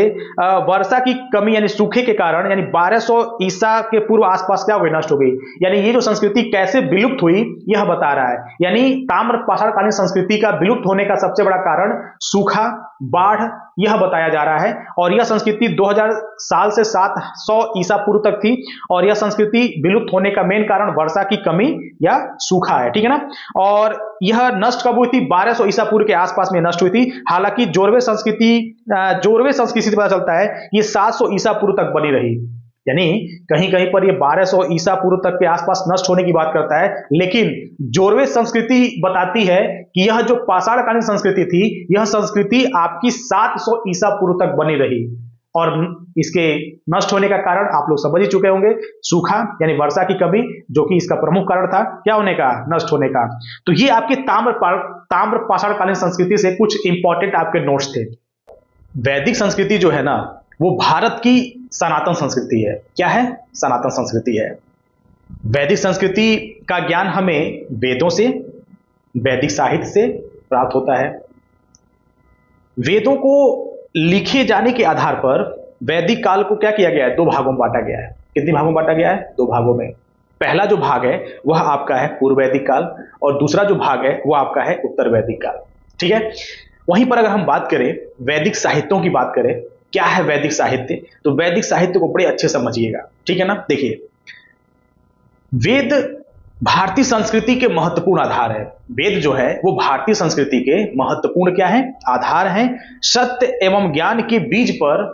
वर्षा की कमी यानी सूखे के कारण, यानी 1200 ईसा के पूर्व आसपास क्या हो गई, नष्ट हो गई। यानी ये जो संस्कृति कैसे विलुप्त हुई यह बता रहा है। यानी ताम्र पाषाणकालीन संस्कृति का विलुप्त होने का सबसे बड़ा कारण सूखा, बाढ़, यह बताया जा रहा है। और यह संस्कृति 2000 साल से 700 ईसा पूर्व तक थी। और यह संस्कृति विलुप्त होने का मेन कारण वर्षा की कमी या सूखा है, ठीक है ना। और यह नष्ट कब हुई थी, 1200 ईसा पूर्व के आसपास में नष्ट हुई थी। हालांकि जोरवे संस्कृति से पता चलता है ये 700 ईसा पूर्व तक बनी रही। यानी कहीं कहीं पर ये 1200 ईसा पूर्व तक के आसपास नष्ट होने की बात करता है, लेकिन जोरवे संस्कृति बताती है कि यह जो पाषाणकालीन संस्कृति थी यह संस्कृति आपकी 700 ईसा पूर्व तक बनी रही। और इसके नष्ट होने का कारण आप लोग समझ ही चुके होंगे, सूखा यानी वर्षा की कमी, जो कि इसका प्रमुख कारण था क्या होने का, नष्ट होने का। तो ये आपके ताम्र पाषाणकालीन संस्कृति से कुछ इंपॉर्टेंट आपके नोट्स थे। वैदिक संस्कृति जो है ना वो भारत की सनातन संस्कृति है। क्या है, सनातन संस्कृति है। वैदिक संस्कृति का ज्ञान हमें वेदों से, वैदिक साहित्य से प्राप्त होता है। वेदों को लिखे जाने के आधार पर वैदिक काल को क्या किया गया है, 2 भागों में बांटा गया है। कितने भागों में बांटा गया है, 2 भागों में। पहला जो भाग है वह आपका है पूर्व वैदिक काल और दूसरा जो भाग है वह आपका है उत्तर वैदिक काल, ठीक है। वहीं पर अगर हम बात करें वैदिक साहित्यों की बात करें, क्या है वैदिक साहित्य, तो वैदिक साहित्य को बड़े अच्छे समझिएगा, ठीक है ना। देखिए, वेद भारतीय संस्कृति के महत्वपूर्ण आधार है। वेद जो है वो भारतीय संस्कृति के महत्वपूर्ण क्या है, आधार है। सत्य एवं ज्ञान के बीज पर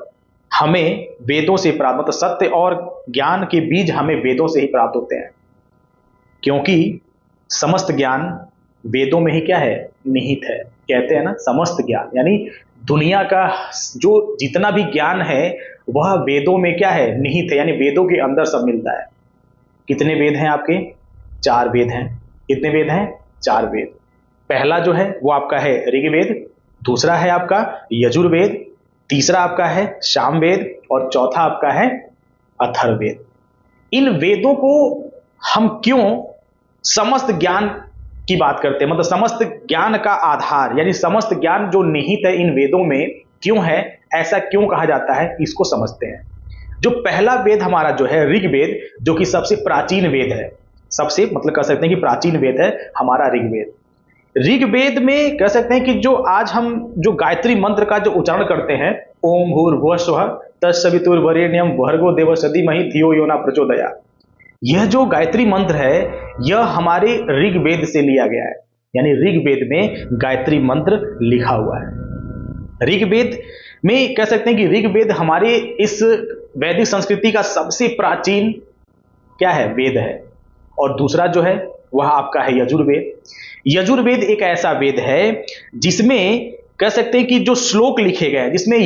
हमें वेदों से प्राप्त, मतलब सत्य और ज्ञान के बीज हमें वेदों से ही प्राप्त होते हैं, क्योंकि समस्त ज्ञान वेदों में ही क्या है, निहित है। कहते हैं ना समस्त ज्ञान, यानी दुनिया का जो जितना भी ज्ञान है वह वेदों में क्या है, निहित है, यानी वेदों के अंदर सब मिलता है। कितने वेद हैं आपके, 4 वेद हैं। कितने वेद हैं, 4 वेद। पहला जो है वो आपका है ऋग्वेद, दूसरा है आपका यजुर्वेद, तीसरा आपका है सामवेद और चौथा आपका है अथर्ववेद। इन वेदों को हम क्यों समस्त ज्ञान की बात करते हैं, मतलब समस्त ज्ञान का आधार, यानी समस्त ज्ञान जो निहित है इन वेदों में क्यों है, ऐसा क्यों कहा जाता है, इसको समझते हैं। जो पहला वेद हमारा जो है ऋग्वेद, जो कि सबसे प्राचीन वेद है, सबसे मतलब कह सकते हैं कि प्राचीन वेद है हमारा ऋग्वेद। ऋग्वेद में कह सकते हैं कि जो आज हम जो गायत्री मंत्र का जो उच्चारण करते हैं, ओम भूर्भुवः स्वः तत्सवितुर्वरेण्यं भर्गो देवस्य धीमहि धियो यो न प्रचोदयात्, यह जो गायत्री मंत्र है यह हमारे ऋग्वेद से लिया गया है। यानी ऋग्वेद में गायत्री मंत्र लिखा हुआ है। ऋग्वेद में कह सकते हैं कि ऋग्वेद हमारे इस वैदिक संस्कृति का सबसे प्राचीन क्या है, वेद है। और दूसरा जो है वह आपका है यजुर्वेद। यजुर्वेद एक ऐसा वेद है जिसमें कह सकते हैं कि जो श्लोक लिखे गए हैं, जिसमें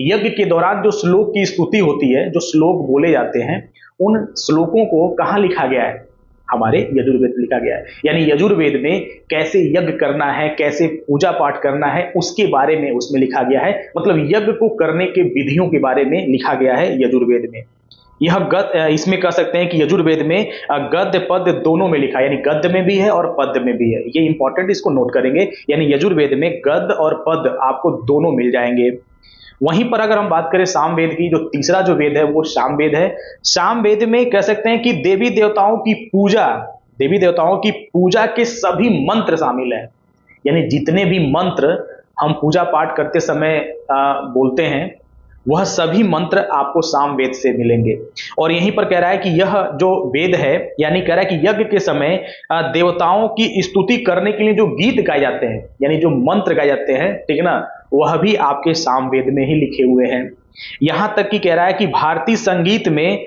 यज्ञ के दौरान जो श्लोक की स्तुति होती है, जो श्लोक बोले जाते हैं, उन श्लोकों को कहाँ लिखा गया है? हमारे यजुर्वेद लिखा गया है। यानी यजुर्वेद में कैसे यज्ञ करना है, कैसे पूजा पाठ करना है, उसके बारे में उसमें लिखा गया है। मतलब यज्ञ को करने के विधियों के बारे में लिखा गया है यजुर्वेद में। इसमें कह सकते हैं कि यजुर्वेद में गद्य पद्य दोनों में लिखा है, यानी गद्य में भी है और पद्य में भी है। ये इंपॉर्टेंट, इसको नोट करेंगे। यानी यजुर्वेद में गद्य और पद्य आपको दोनों मिल जाएंगे। वहीं पर अगर हम बात करें सामवेद की, जो तीसरा जो वेद है वो सामवेद है। सामवेद में कह सकते हैं कि देवी देवताओं की पूजा के सभी मंत्र शामिल हैं। यानी जितने भी मंत्र हम पूजा पाठ करते समय बोलते हैं, वह सभी मंत्र आपको सामवेद से मिलेंगे। और यहीं पर कह रहा है कि यह जो वेद है, यानी कह रहा है कि यज्ञ के समय देवताओं की स्तुति करने के लिए जो गीत गाए जाते हैं, यानी जो मंत्र गाए जाते हैं, ठीक है ना, वह भी आपके सामवेद में ही लिखे हुए हैं। यहां तक कि कह रहा है कि भारतीय संगीत में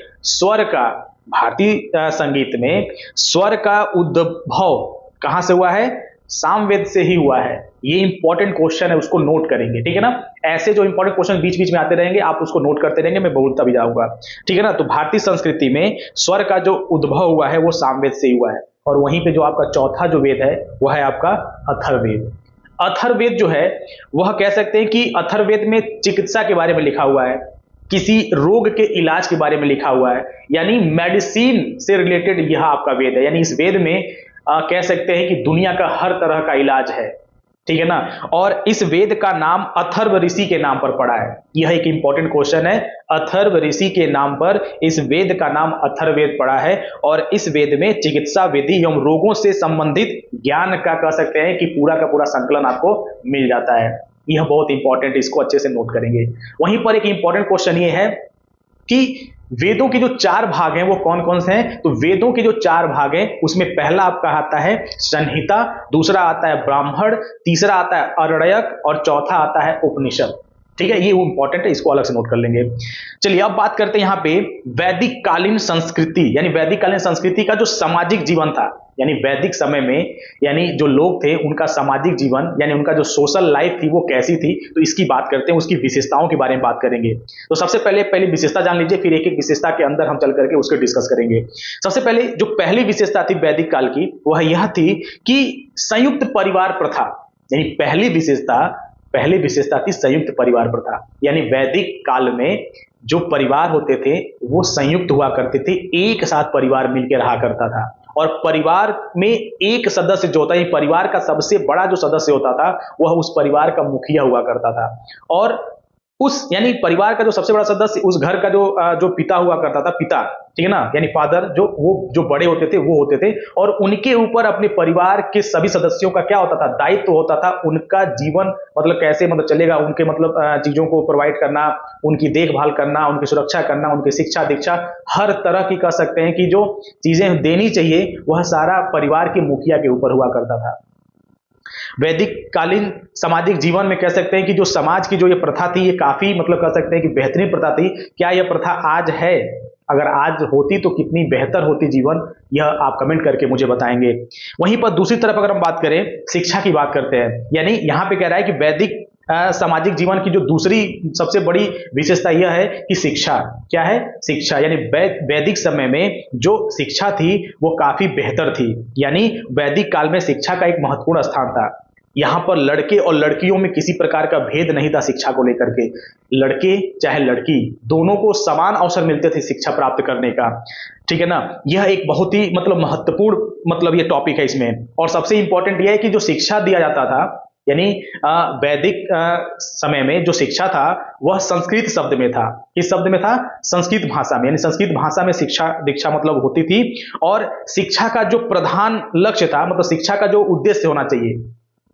स्वर का उद्भव कहां से हुआ है? सामवेद से ही हुआ है। ये इंपॉर्टेंट क्वेश्चन है, उसको नोट करेंगे, ठीक है ना। ऐसे जो इंपॉर्टेंट क्वेश्चन बीच बीच में आते रहेंगे, आप उसको नोट करते रहेंगे, मैं बोलता भी जाऊंगा, ठीक है ना। तो भारतीय संस्कृति में स्वर का जो उद्भव हुआ है वो सामवेद से ही हुआ है। और वहीं पे जो आपका चौथा जो वेद है वह है आपका अथर्ववेद। अथर्ववेद जो है वह कह सकते हैं कि अथर्ववेद में चिकित्सा के बारे में लिखा हुआ है, किसी रोग के इलाज के बारे में लिखा हुआ है, यानी मेडिसिन से रिलेटेड यह आपका वेद है। यानी इस वेद में कह सकते हैं कि दुनिया का हर तरह का इलाज है, ठीक है ना। और इस वेद का नाम अथर्व ऋषि के नाम पर पड़ा है। यह एक इंपॉर्टेंट क्वेश्चन है। अथर्व ऋषि के नाम पर इस वेद का नाम अथर्ववेद पड़ा है। और इस वेद में चिकित्सा विधि एवं रोगों से संबंधित ज्ञान का कह सकते हैं कि पूरा का पूरा संकलन आपको मिल जाता है। यह बहुत इंपॉर्टेंट, इसको अच्छे से नोट करेंगे। वहीं पर एक इंपॉर्टेंट क्वेश्चन ये है कि वेदों के जो 4 भाग हैं वो कौन कौन से हैं? तो वेदों के जो 4 भाग हैं उसमें पहला आपका आता है संहिता, दूसरा आता है ब्राह्मण, तीसरा आता है अरण्यक और चौथा आता है उपनिषद, ठीक है। ये इंपॉर्टेंट है, इसको अलग से नोट कर लेंगे। चलिए अब बात करते हैं यहाँ पे वैदिक कालीन संस्कृति, यानी वैदिक कालीन संस्कृति का जो सामाजिक जीवन था, यानी वैदिक समय में यानी जो लोग थे उनका सामाजिक जीवन, यानी उनका जो सोशल लाइफ थी वो कैसी थी, तो इसकी बात करते हैं, उसकी विशेषताओं के बारे में बात करेंगे। तो सबसे पहले विशेषता जान लीजिए, फिर एक एक विशेषता के अंदर हम चल करके उसको डिस्कस करेंगे। सबसे पहले जो पहली विशेषता थी वैदिक काल की, वह यह थी कि संयुक्त परिवार प्रथा, यानी पहली विशेषता थी संयुक्त परिवार प्रथा। यानी वैदिक काल में जो परिवार होते थे वो संयुक्त हुआ करते थे, एक साथ परिवार मिलकर रहा करता था। और परिवार में एक सदस्य जो होता है, परिवार का सबसे बड़ा जो सदस्य होता था वह उस परिवार का मुखिया हुआ करता था। और यानी परिवार का जो सबसे बड़ा सदस्य, उस घर का जो पिता हुआ करता था, पिता, ठीक है ना, यानी फादर, जो बड़े होते थे वो होते थे। और उनके ऊपर अपने परिवार के सभी सदस्यों का क्या होता था? दायित्व होता था। उनका जीवन मतलब कैसे चलेगा, उनके चीजों को प्रोवाइड करना, उनकी देखभाल करना, उनकी सुरक्षा करना, उनकी शिक्षा दीक्षा, हर तरह की कह सकते हैं कि जो चीजें देनी चाहिए वह सारा परिवार के मुखिया के ऊपर हुआ करता था। वैदिक कालीन सामाजिक जीवन में कह सकते हैं कि जो समाज की जो ये प्रथा थी, ये काफी कह सकते हैं कि बेहतरीन प्रथा थी। क्या यह प्रथा आज है? अगर आज होती तो कितनी बेहतर होती जीवन, यह आप कमेंट करके मुझे बताएंगे। वहीं पर दूसरी तरफ अगर हम बात करें, शिक्षा की बात करते हैं, यानी यहां पे कह रहा है कि वैदिक सामाजिक जीवन की जो दूसरी सबसे बड़ी विशेषता यह है कि शिक्षा, क्या है? शिक्षा, यानी वैदिक समय में जो शिक्षा थी वो काफी बेहतर थी। यानी वैदिक काल में शिक्षा का एक महत्वपूर्ण स्थान था। यहां पर लड़के और लड़कियों में किसी प्रकार का भेद नहीं था शिक्षा को लेकर के। लड़के चाहे लड़की, दोनों को समान अवसर मिलते थे शिक्षा प्राप्त करने का, ठीक है ना। यह एक बहुत ही महत्वपूर्ण ये टॉपिक है इसमें। और सबसे इंपॉर्टेंट यह है कि जो शिक्षा दिया जाता था, यानी वैदिक समय में जो शिक्षा था वह संस्कृत शब्द में था। किस शब्द में था? संस्कृत भाषा में, यानी संस्कृत भाषा में शिक्षा दीक्षा होती थी। और शिक्षा का जो प्रधान लक्ष्य था, शिक्षा का जो उद्देश्य होना चाहिए,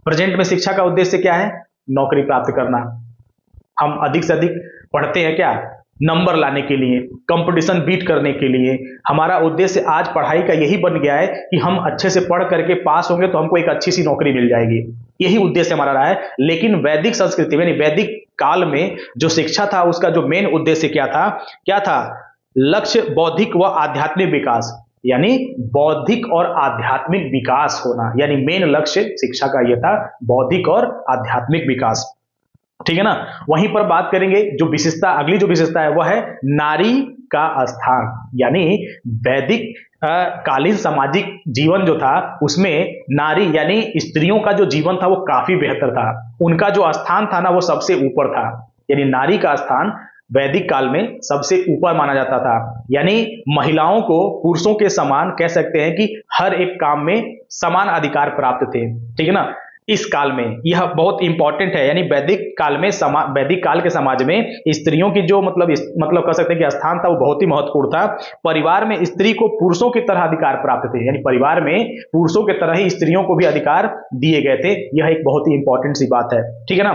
प्रेजेंट में शिक्षा का उद्देश्य क्या है? नौकरी प्राप्त करना। हम अधिक से अधिक पढ़ते हैं क्या? नंबर लाने के लिए, कंपटीशन बीट करने के लिए। हमारा उद्देश्य आज पढ़ाई का यही बन गया है कि हम अच्छे से पढ़ करके पास होंगे तो हमको एक अच्छी सी नौकरी मिल जाएगी, यही उद्देश्य हमारा रहा है। लेकिन वैदिक संस्कृति में, वैदिक काल में जो शिक्षा था उसका जो मेन उद्देश्य क्या था? लक्ष्य बौद्धिक व आध्यात्मिक विकास, यानी बौद्धिक और आध्यात्मिक विकास होना, यानी मेन लक्ष्य शिक्षा का यह था, बौद्धिक और आध्यात्मिक विकास। ठीक है ना। वहीं पर बात करेंगे जो विशेषता, अगली जो विशेषता है वह है नारी का स्थान, यानी वैदिक कालीन सामाजिक जीवन जो था उसमें नारी यानी स्त्रियों का जो जीवन था वो काफी बेहतर था, उनका जो स्थान था ना वो सबसे ऊपर था, यानी नारी का स्थान वैदिक काल में सबसे ऊपर माना जाता था, यानी महिलाओं को पुरुषों के समान कह सकते हैं कि हर एक काम में समान अधिकार प्राप्त थे। ठीक है ना। इस काल में यह बहुत इंपॉर्टेंट है, यानी वैदिक काल में वैदिक काल के समाज में स्त्रियों की जो मतलब कह सकते हैं कि स्थान था वो बहुत ही महत्वपूर्ण था। परिवार में स्त्री को पुरुषों की तरह अधिकार प्राप्त थे, यानी परिवार में पुरुषों की तरह ही स्त्रियों को भी अधिकार दिए गए थे। यह एक बहुत ही इंपॉर्टेंट सी बात है। ठीक है ना।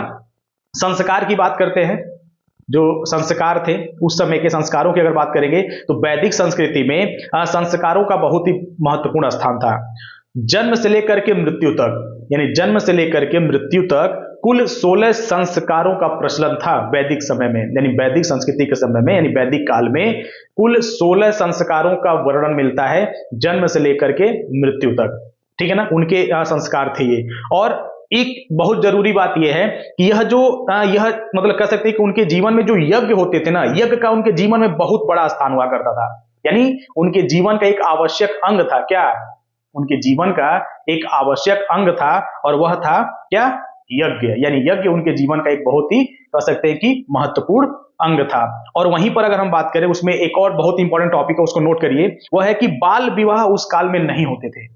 संस्कार की बात करते हैं, जो संस्कार थे उस समय के संस्कारों की अगर बात करेंगे तो वैदिक संस्कृति में संस्कारों का बहुत ही महत्वपूर्ण स्थान था। जन्म से लेकर के मृत्यु तक, यानी जन्म से लेकर के मृत्यु तक कुल 16 संस्कारों का प्रचलन था वैदिक समय में, यानी वैदिक संस्कृति के समय में, यानी वैदिक काल में कुल 16 संस्कारों का वर्णन मिलता है जन्म से लेकर के मृत्यु तक। ठीक है ना। उनके संस्कार थे ये। और एक बहुत जरूरी बात यह है कि यह मतलब कह सकते हैं कि उनके जीवन में जो यज्ञ होते थे ना, यज्ञ का उनके जीवन में बहुत बड़ा स्थान हुआ करता था, यानी उनके जीवन का एक आवश्यक अंग था। क्या? उनके जीवन का एक आवश्यक अंग था और वह था क्या? यज्ञ, यानी यज्ञ उनके जीवन का एक बहुत ही कह सकते हैं कि महत्वपूर्ण अंग था। और वहीं पर अगर हम बात करें उसमें एक और बहुत इंपॉर्टेंट टॉपिक है, उसको नोट करिए, वह है कि बाल विवाह उस काल में नहीं होते थे।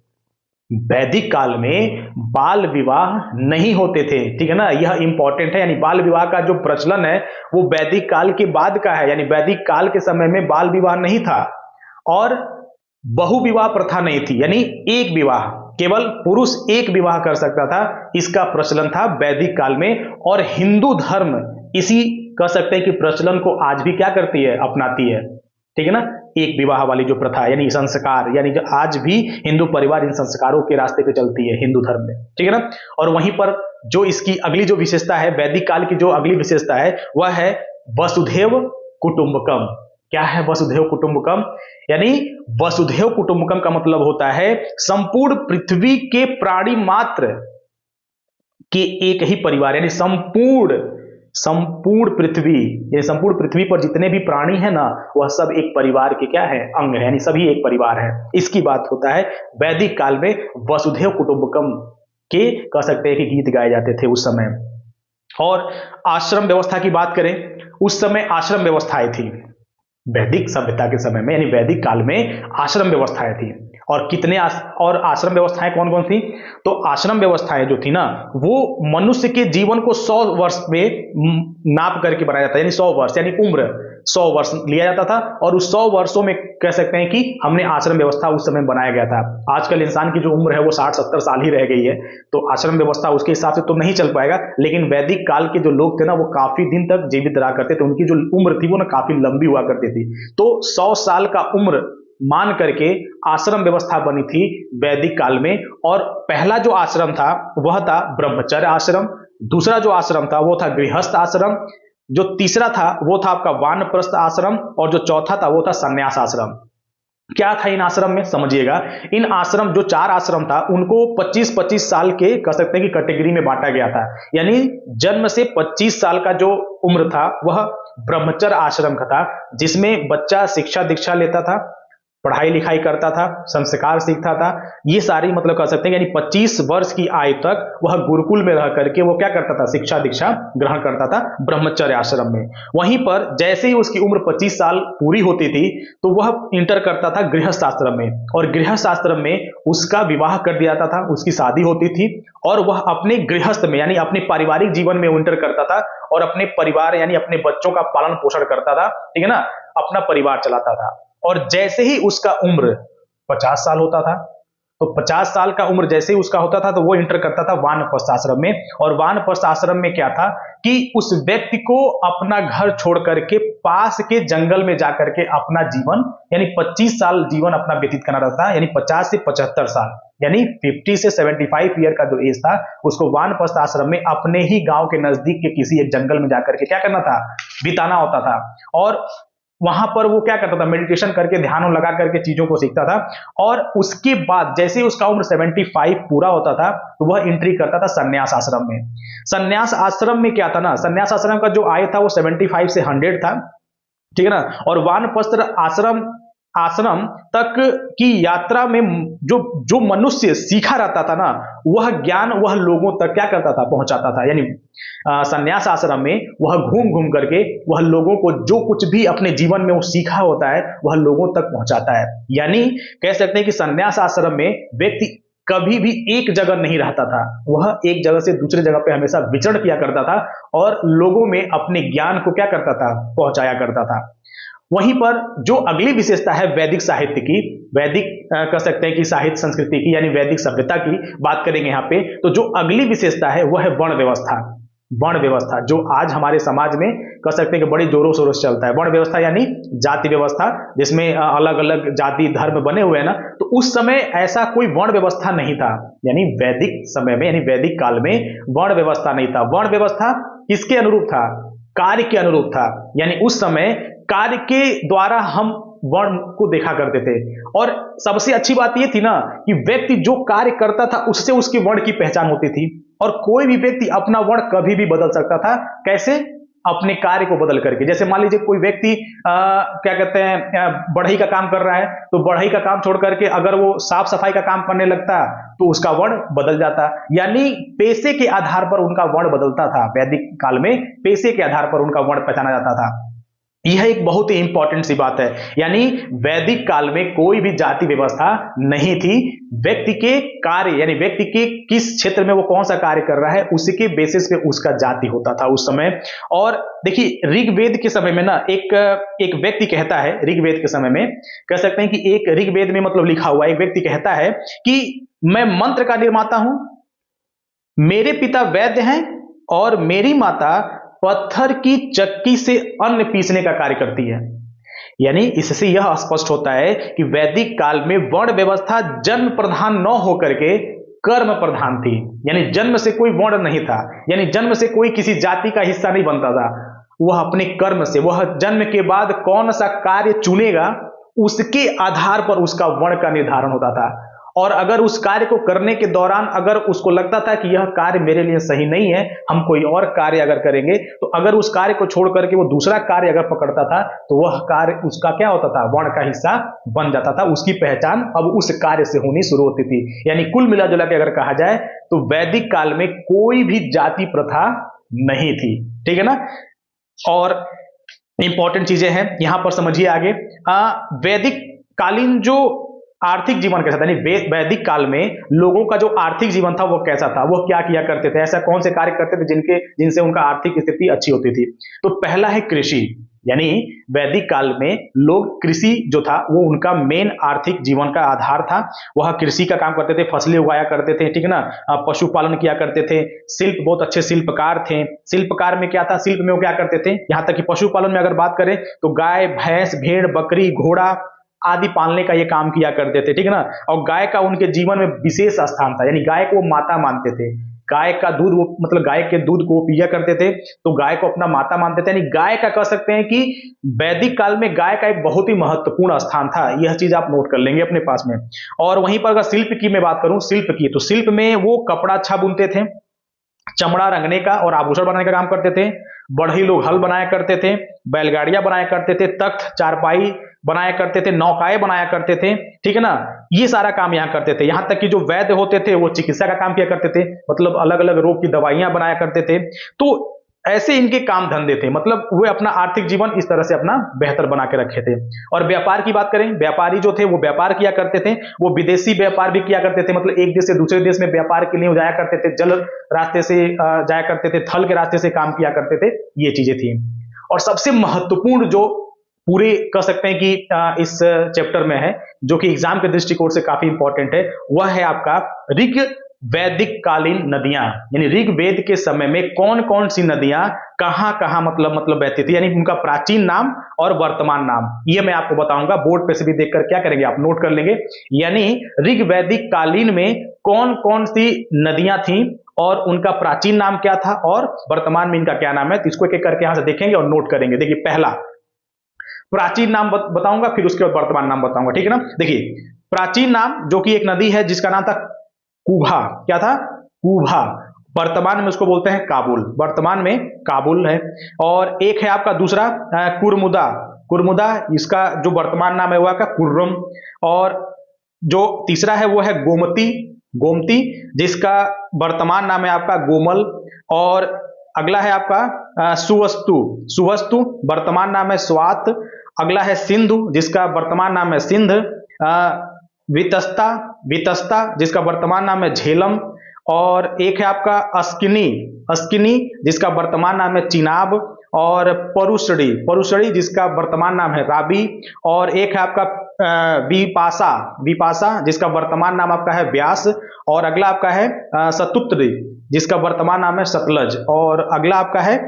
वैदिक काल में बाल विवाह नहीं होते थे। ठीक है ना। यह इंपॉर्टेंट है, यानी बाल विवाह का जो प्रचलन है वो वैदिक काल के बाद का है, यानी वैदिक काल के समय में बाल विवाह नहीं था और बहु विवाह प्रथा नहीं थी, यानी एक विवाह, केवल पुरुष एक विवाह कर सकता था, इसका प्रचलन था वैदिक काल में। और हिंदू धर्म इसी कह सकते हैं कि प्रचलन को आज भी क्या करती है? अपनाती है। ठीक है ना। एक विवाह वाली जो प्रथा यानी संस्कार, यानी जो आज भी हिंदू परिवार इन संस्कारों के रास्ते पे चलती है हिंदू धर्म में। ठीक है ना। और वहीं पर जो इसकी अगली जो विशेषता है, वैदिक काल की जो अगली विशेषता है वह है वसुधैव कुटुंबकम। क्या है वसुधैव कुटुंबकम? यानी वसुधैव कुटुंबकम का मतलब होता है संपूर्ण पृथ्वी के प्राणी मात्र के एक ही परिवार, यानी संपूर्ण पृथ्वी, यानी संपूर्ण पृथ्वी पर जितने भी प्राणी हैं ना वह सब एक परिवार के क्या है? अंग है, यानी सभी एक परिवार है। इसकी बात होता है वैदिक काल में वसुधैव कुटुंबकम के कह सकते हैं कि गीत गाए जाते थे उस समय। और आश्रम व्यवस्था की बात करें, उस समय आश्रम व्यवस्थाएं थी वैदिक सभ्यता के समय में, यानी वैदिक काल में आश्रम व्यवस्थाएं थी। और कितने और आश्रम व्यवस्थाएं कौन कौन थी? तो आश्रम व्यवस्थाएं जो थी ना वो मनुष्य के जीवन को 100 वर्ष में नाप करके बनाया जाता है, यानी 100 वर्ष, यानी उम्र 100 वर्ष लिया जाता था और उस 100 वर्षों में कह सकते हैं कि हमने आश्रम व्यवस्था उस समय बनाया गया था। आजकल इंसान की जो उम्र है वो 60-70 साल ही रह गई है, तो आश्रम व्यवस्था उसके हिसाब से तो नहीं चल पाएगा, लेकिन वैदिक काल के जो लोग थे ना वो काफी दिन तक जीवित रहा करते थे, उनकी जो उम्र थी वो ना काफी लंबी हुआ करती थी। तो 100 साल का उम्र मान करके आश्रम व्यवस्था बनी थी वैदिक काल में। और पहला जो आश्रम था वह था ब्रह्मचर्य आश्रम, दूसरा जो आश्रम था वो था गृहस्थ आश्रम, जो तीसरा था वो था आपका वानप्रस्थ आश्रम और जो चौथा था वो था संन्यास आश्रम। क्या था इन आश्रम में? समझिएगा, इन आश्रम जो 4 आश्रम था उनको 25-25 साल के कह सकते हैं कि कैटेगरी में बांटा गया था, यानी जन्म से 25 साल का जो उम्र था वह ब्रह्मचर्य आश्रम का था, जिसमें बच्चा शिक्षा दीक्षा लेता था, पढ़ाई लिखाई करता था, संस्कार सीखता था, ये सारी मतलब कह सकते हैं यानी 25 वर्ष की आयु तक वह गुरुकुल में रह करके वो क्या करता था? शिक्षा दीक्षा ग्रहण करता था ब्रह्मचर्य आश्रम में। वहीं पर जैसे ही उसकी उम्र 25 साल पूरी होती थी तो वह इंटर करता था गृहस्थ आश्रम में, और गृहस्थ आश्रम में उसका विवाह कर दिया जाता था, उसकी शादी होती थी और वह अपने गृहस्थ में यानी अपने पारिवारिक जीवन में इंटर करता था और अपने परिवार यानी अपने बच्चों का पालन पोषण करता था। ठीक है ना। अपना परिवार चलाता था। और जैसे ही उसका उम्र 50 साल होता था तो 50 साल का उम्र जैसे ही उसका होता था तो वो इंटर करता था वानप्रस्थ आश्रम में। और वानप्रस्थ आश्रम में क्या था कि उस व्यक्ति को अपना घर छोड़ करके पास के जंगल में जाकर के अपना जीवन यानी 25 साल जीवन अपना व्यतीत करना रहता था, यानी 50 से 75 साल, यानी 50 से 75 ईयर का जो एज था उसको वानप्रस्थ आश्रम में अपने ही गांव के नजदीक के किसी एक जंगल में जाकर के क्या करना था? बिताना होता था। और वहां पर वो क्या करता था, मेडिटेशन करके ध्यान लगा करके चीजों को सीखता था। और उसके बाद जैसे ही उसका उम्र 75 पूरा होता था तो वह एंट्री करता था संन्यास आश्रम में। संन्यास आश्रम में क्या था ना, संन्यास आश्रम का जो आयु था वो 75 से 100 था, ठीक है ना। और वानप्रस्थ आश्रम आश्रम तक की यात्रा में जो जो मनुष्य सीखा रहता था ना, वह ज्ञान वह लोगों तक क्या करता था, पहुंचाता था। यानी संन्यास आश्रम में वह घूम घूम करके वह लोगों को जो कुछ भी अपने जीवन में वो सीखा होता है वह लोगों तक पहुंचाता है। यानी कह सकते हैं कि संन्यास आश्रम में व्यक्ति कभी भी एक जगह नहीं रहता था, वह एक जगह से दूसरे जगह पे हमेशा विचरण किया करता था और लोगों में अपने ज्ञान को क्या करता था, पहुंचाया करता था। वहीं पर जो अगली विशेषता है वैदिक साहित्य की, वैदिक कह सकते हैं कि साहित्य संस्कृति की, यानी वैदिक सभ्यता की बात करेंगे यहाँ पे, तो जो अगली विशेषता है वह है वर्ण व्यवस्था। वर्ण व्यवस्था जो आज हमारे समाज में कह सकते हैं कि बड़ी जोरों शोरों से चलता है। वर्ण व्यवस्था यानी जाति व्यवस्था, जिसमें अलग अलग जाति धर्म बने हुए हैं ना, तो उस समय ऐसा कोई वर्ण व्यवस्था नहीं था। यानी वैदिक समय में, यानी वैदिक काल में वर्ण व्यवस्था नहीं था। वर्ण व्यवस्था किसके अनुरूप था, कार्य के अनुरूप था। यानी उस समय कार्य के द्वारा हम वर्ण को देखा करते थे। और सबसे अच्छी बात यह थी ना कि व्यक्ति जो कार्य करता था उससे उसके वर्ण की पहचान होती थी। और कोई भी व्यक्ति अपना वर्ण कभी भी बदल सकता था। कैसे, अपने कार्य को बदल करके। जैसे मान लीजिए कोई व्यक्ति क्या कहते हैं, बढ़ई का काम कर रहा है, तो बढ़ई का काम छोड़ करके अगर वो साफ सफाई का काम करने लगता तो उसका वर्ण बदल जाता। यानी पेशे के आधार पर उनका वर्ण बदलता था। वैदिक काल में पेशे के आधार पर उनका वर्ण पहचाना जाता था। यह एक बहुत ही इंपॉर्टेंट सी बात है। यानी वैदिक काल में कोई भी जाति व्यवस्था नहीं थी। व्यक्ति के कार्य, यानी व्यक्ति के किस क्षेत्र में वो कौन सा कार्य कर रहा है उसके बेसिस पे उसका जाति होता था उस समय। और देखिए ऋग्वेद के समय में ना एक व्यक्ति कहता है, ऋग्वेद के समय में कह सकते हैं कि एक ऋग्वेद में मतलब लिखा हुआ एक व्यक्ति कहता है कि मैं मंत्र का निर्माता हूं, मेरे पिता वैद्य हैं और मेरी माता पत्थर की चक्की से अन्न पीसने का कार्य करती है। यानी इससे यह स्पष्ट होता है कि वैदिक काल में वर्ण व्यवस्था जन्म प्रधान न होकर के कर्म प्रधान थी। यानी जन्म से कोई वर्ण नहीं था, यानी जन्म से कोई किसी जाति का हिस्सा नहीं बनता था। वह अपने कर्म से, वह जन्म के बाद कौन सा कार्य चुनेगा उसके आधार पर उसका वर्ण का निर्धारण होता था। और अगर उस कार्य को करने के दौरान अगर उसको लगता था कि यह कार्य मेरे लिए सही नहीं है, हम कोई और कार्य अगर करेंगे, तो अगर उस कार्य को छोड़ करके वो दूसरा कार्य अगर पकड़ता था तो वह कार्य उसका क्या होता था, वर्ण का हिस्सा बन जाता था। उसकी पहचान अब उस कार्य से होनी शुरू होती थी। यानी कुल मिला जुला के अगर कहा जाए तो वैदिक काल में कोई भी जाति प्रथा नहीं थी, ठीक है ना। और इंपॉर्टेंट चीजें हैं यहां पर, समझिए आगे। वैदिक कालीन जो आर्थिक जीवन कैसा था, यानी वैदिक काल में लोगों का जो आर्थिक जीवन था वो कैसा था, वो क्या किया करते थे, ऐसा कौन से कार्य करते थे जिनसे उनका आर्थिक स्थिति अच्छी होती थी। तो पहला है कृषि। यानी वैदिक काल में लोग कृषि जो था वो उनका मेन आर्थिक जीवन का आधार था। वह कृषि का काम करते थे, फसलें उगाया करते थे, ठीक है ना, पशुपालन किया करते थे। शिल्प, बहुत अच्छे शिल्पकार थे। शिल्पकार में क्या था, शिल्प में वो क्या करते थे, यहां तक कि पशुपालन में अगर बात करें तो गाय, भैंस, भेड़, बकरी, घोड़ा आदि पालने का ये काम किया करते थे, ठीक है ना। और गाय का उनके जीवन में विशेष स्थान था। यानी गाय को वो माता मानते थे। गाय का दूध, वो मतलब गाय के दूध को पिया करते थे, तो गाय को अपना माता मानते थे। यानी गाय का कह सकते हैं कि वैदिक काल में गाय का एक बहुत ही महत्वपूर्ण स्थान था। यह चीज आप नोट कर लेंगे अपने पास में। और वहीं पर अगर शिल्प की मैं बात करूं, शिल्प की, तो शिल्प में वो कपड़ा अच्छा बुनते थे, चमड़ा रंगने का और आभूषण बनाने का काम करते थे। बढ़ई लोग हल बनाया करते थे, बैलगाड़ियां बनाया करते थे, तख्त चारपाई बनाया करते थे, नौकाएं बनाया करते थे, ठीक है ना। ये सारा काम यहाँ करते थे। यहां तक कि जो वैद्य होते थे वो चिकित्सा का काम किया करते थे, मतलब अलग अलग रोग की दवाइयां बनाया करते थे। तो ऐसे इनके काम धंधे थे, मतलब वे अपना आर्थिक जीवन इस तरह से अपना बेहतर बना के रखे थे। और व्यापार की बात करें, व्यापारी जो थे वो व्यापार किया करते थे। वो विदेशी व्यापार भी किया करते थे, मतलब एक देश से दूसरे देश में व्यापार के लिए जाया करते थे, जल रास्ते से जाया करते थे, थल के रास्ते से काम किया करते थे। ये चीजें थी। और सबसे महत्वपूर्ण जो पूरे कह सकते हैं कि इस चैप्टर में है, जो कि एग्जाम के दृष्टिकोण से काफी इंपॉर्टेंट है, वह है आपका ऋग वैदिक कालीन नदियां। यानी ऋग्वेद के समय में कौन कौन सी नदियां कहां कहां मतलब बहती थी, यानी उनका प्राचीन नाम और वर्तमान नाम, ये मैं आपको बताऊंगा। बोर्ड पे से भी देखकर क्या करेंगे आप, नोट कर लेंगे। यानी ऋग्वैदिक कालीन में कौन कौन सी नदियां थी और उनका प्राचीन नाम क्या था और वर्तमान में इनका क्या नाम है, तो इसको एक एक करके यहां से देखेंगे और नोट करेंगे। देखिए, पहला प्राचीन नाम बताऊंगा, फिर उसके बाद वर्तमान नाम बताऊंगा, ठीक है ना। देखिए प्राचीन नाम जो कि एक नदी है जिसका नाम था कुभा, क्या था, कुभा, वर्तमान में उसको बोलते हैं काबुल, वर्तमान में काबुल है। और एक है आपका दूसरा कुरमुदा, कुरमुदा, इसका जो वर्तमान नाम है वो आपका कुर्रम। और जो तीसरा है वो है गोमती, गोमती, जिसका वर्तमान नाम है आपका गोमल। और अगला है आपका सुवस्तु, सुवस्तु, वर्तमान नाम है स्वात। अगला है सिंधु, जिसका वर्तमान नाम है सिंध। वितस्ता, वितस्ता, जिसका वर्तमान नाम है झेलम। और एक है आपका अस्किनी, अस्किनी, जिसका वर्तमान नाम है चिनाब। और परुसड़ी, परुसड़ी, जिसका वर्तमान नाम है राबी। और एक है आपका विपासा, विपासा, जिसका वर्तमान नाम आपका है व्यास। और अगला आपका है सतुत्री, जिसका वर्तमान नाम है सतलज। और अगला आपका है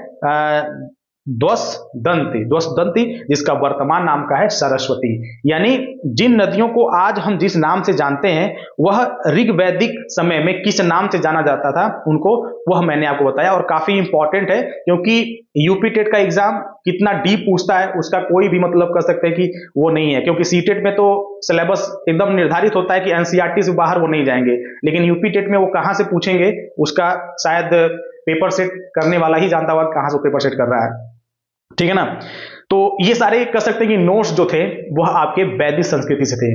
ध्वसदंती, ध्वसदंती, जिसका वर्तमान नाम का है सरस्वती। यानी जिन नदियों को आज हम जिस नाम से जानते हैं वह ऋग्वैदिक समय में किस नाम से जाना जाता था उनको, वह मैंने आपको बताया। और काफी इंपॉर्टेंट है क्योंकि यूपी टेट का एग्जाम कितना डीप पूछता है उसका कोई भी मतलब कर सकते हैं कि वो नहीं है, क्योंकि सी टेट में तो सिलेबस एकदम निर्धारित होता है कि एनसीईआरटी से बाहर वो नहीं जाएंगे, लेकिन यूपी टेट में वो कहां से पूछेंगे उसका शायद पेपर सेट करने वाला ही जानता होगा कहां से पेपर सेट कर रहा है, ठीक है ना। तो ये सारे कह सकते हैं कि नोट्स जो थे वह आपके वैदिक संस्कृति से थे।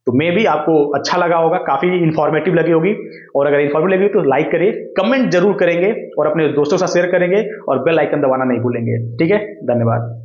तो मे भी आपको अच्छा लगा होगा, काफी इंफॉर्मेटिव लगी होगी। और अगर इंफॉर्मेटिव लगी तो लाइक करिए, कमेंट जरूर करेंगे और अपने दोस्तों के साथ शेयर करेंगे और बेल आइकन दबाना नहीं भूलेंगे, ठीक है। धन्यवाद।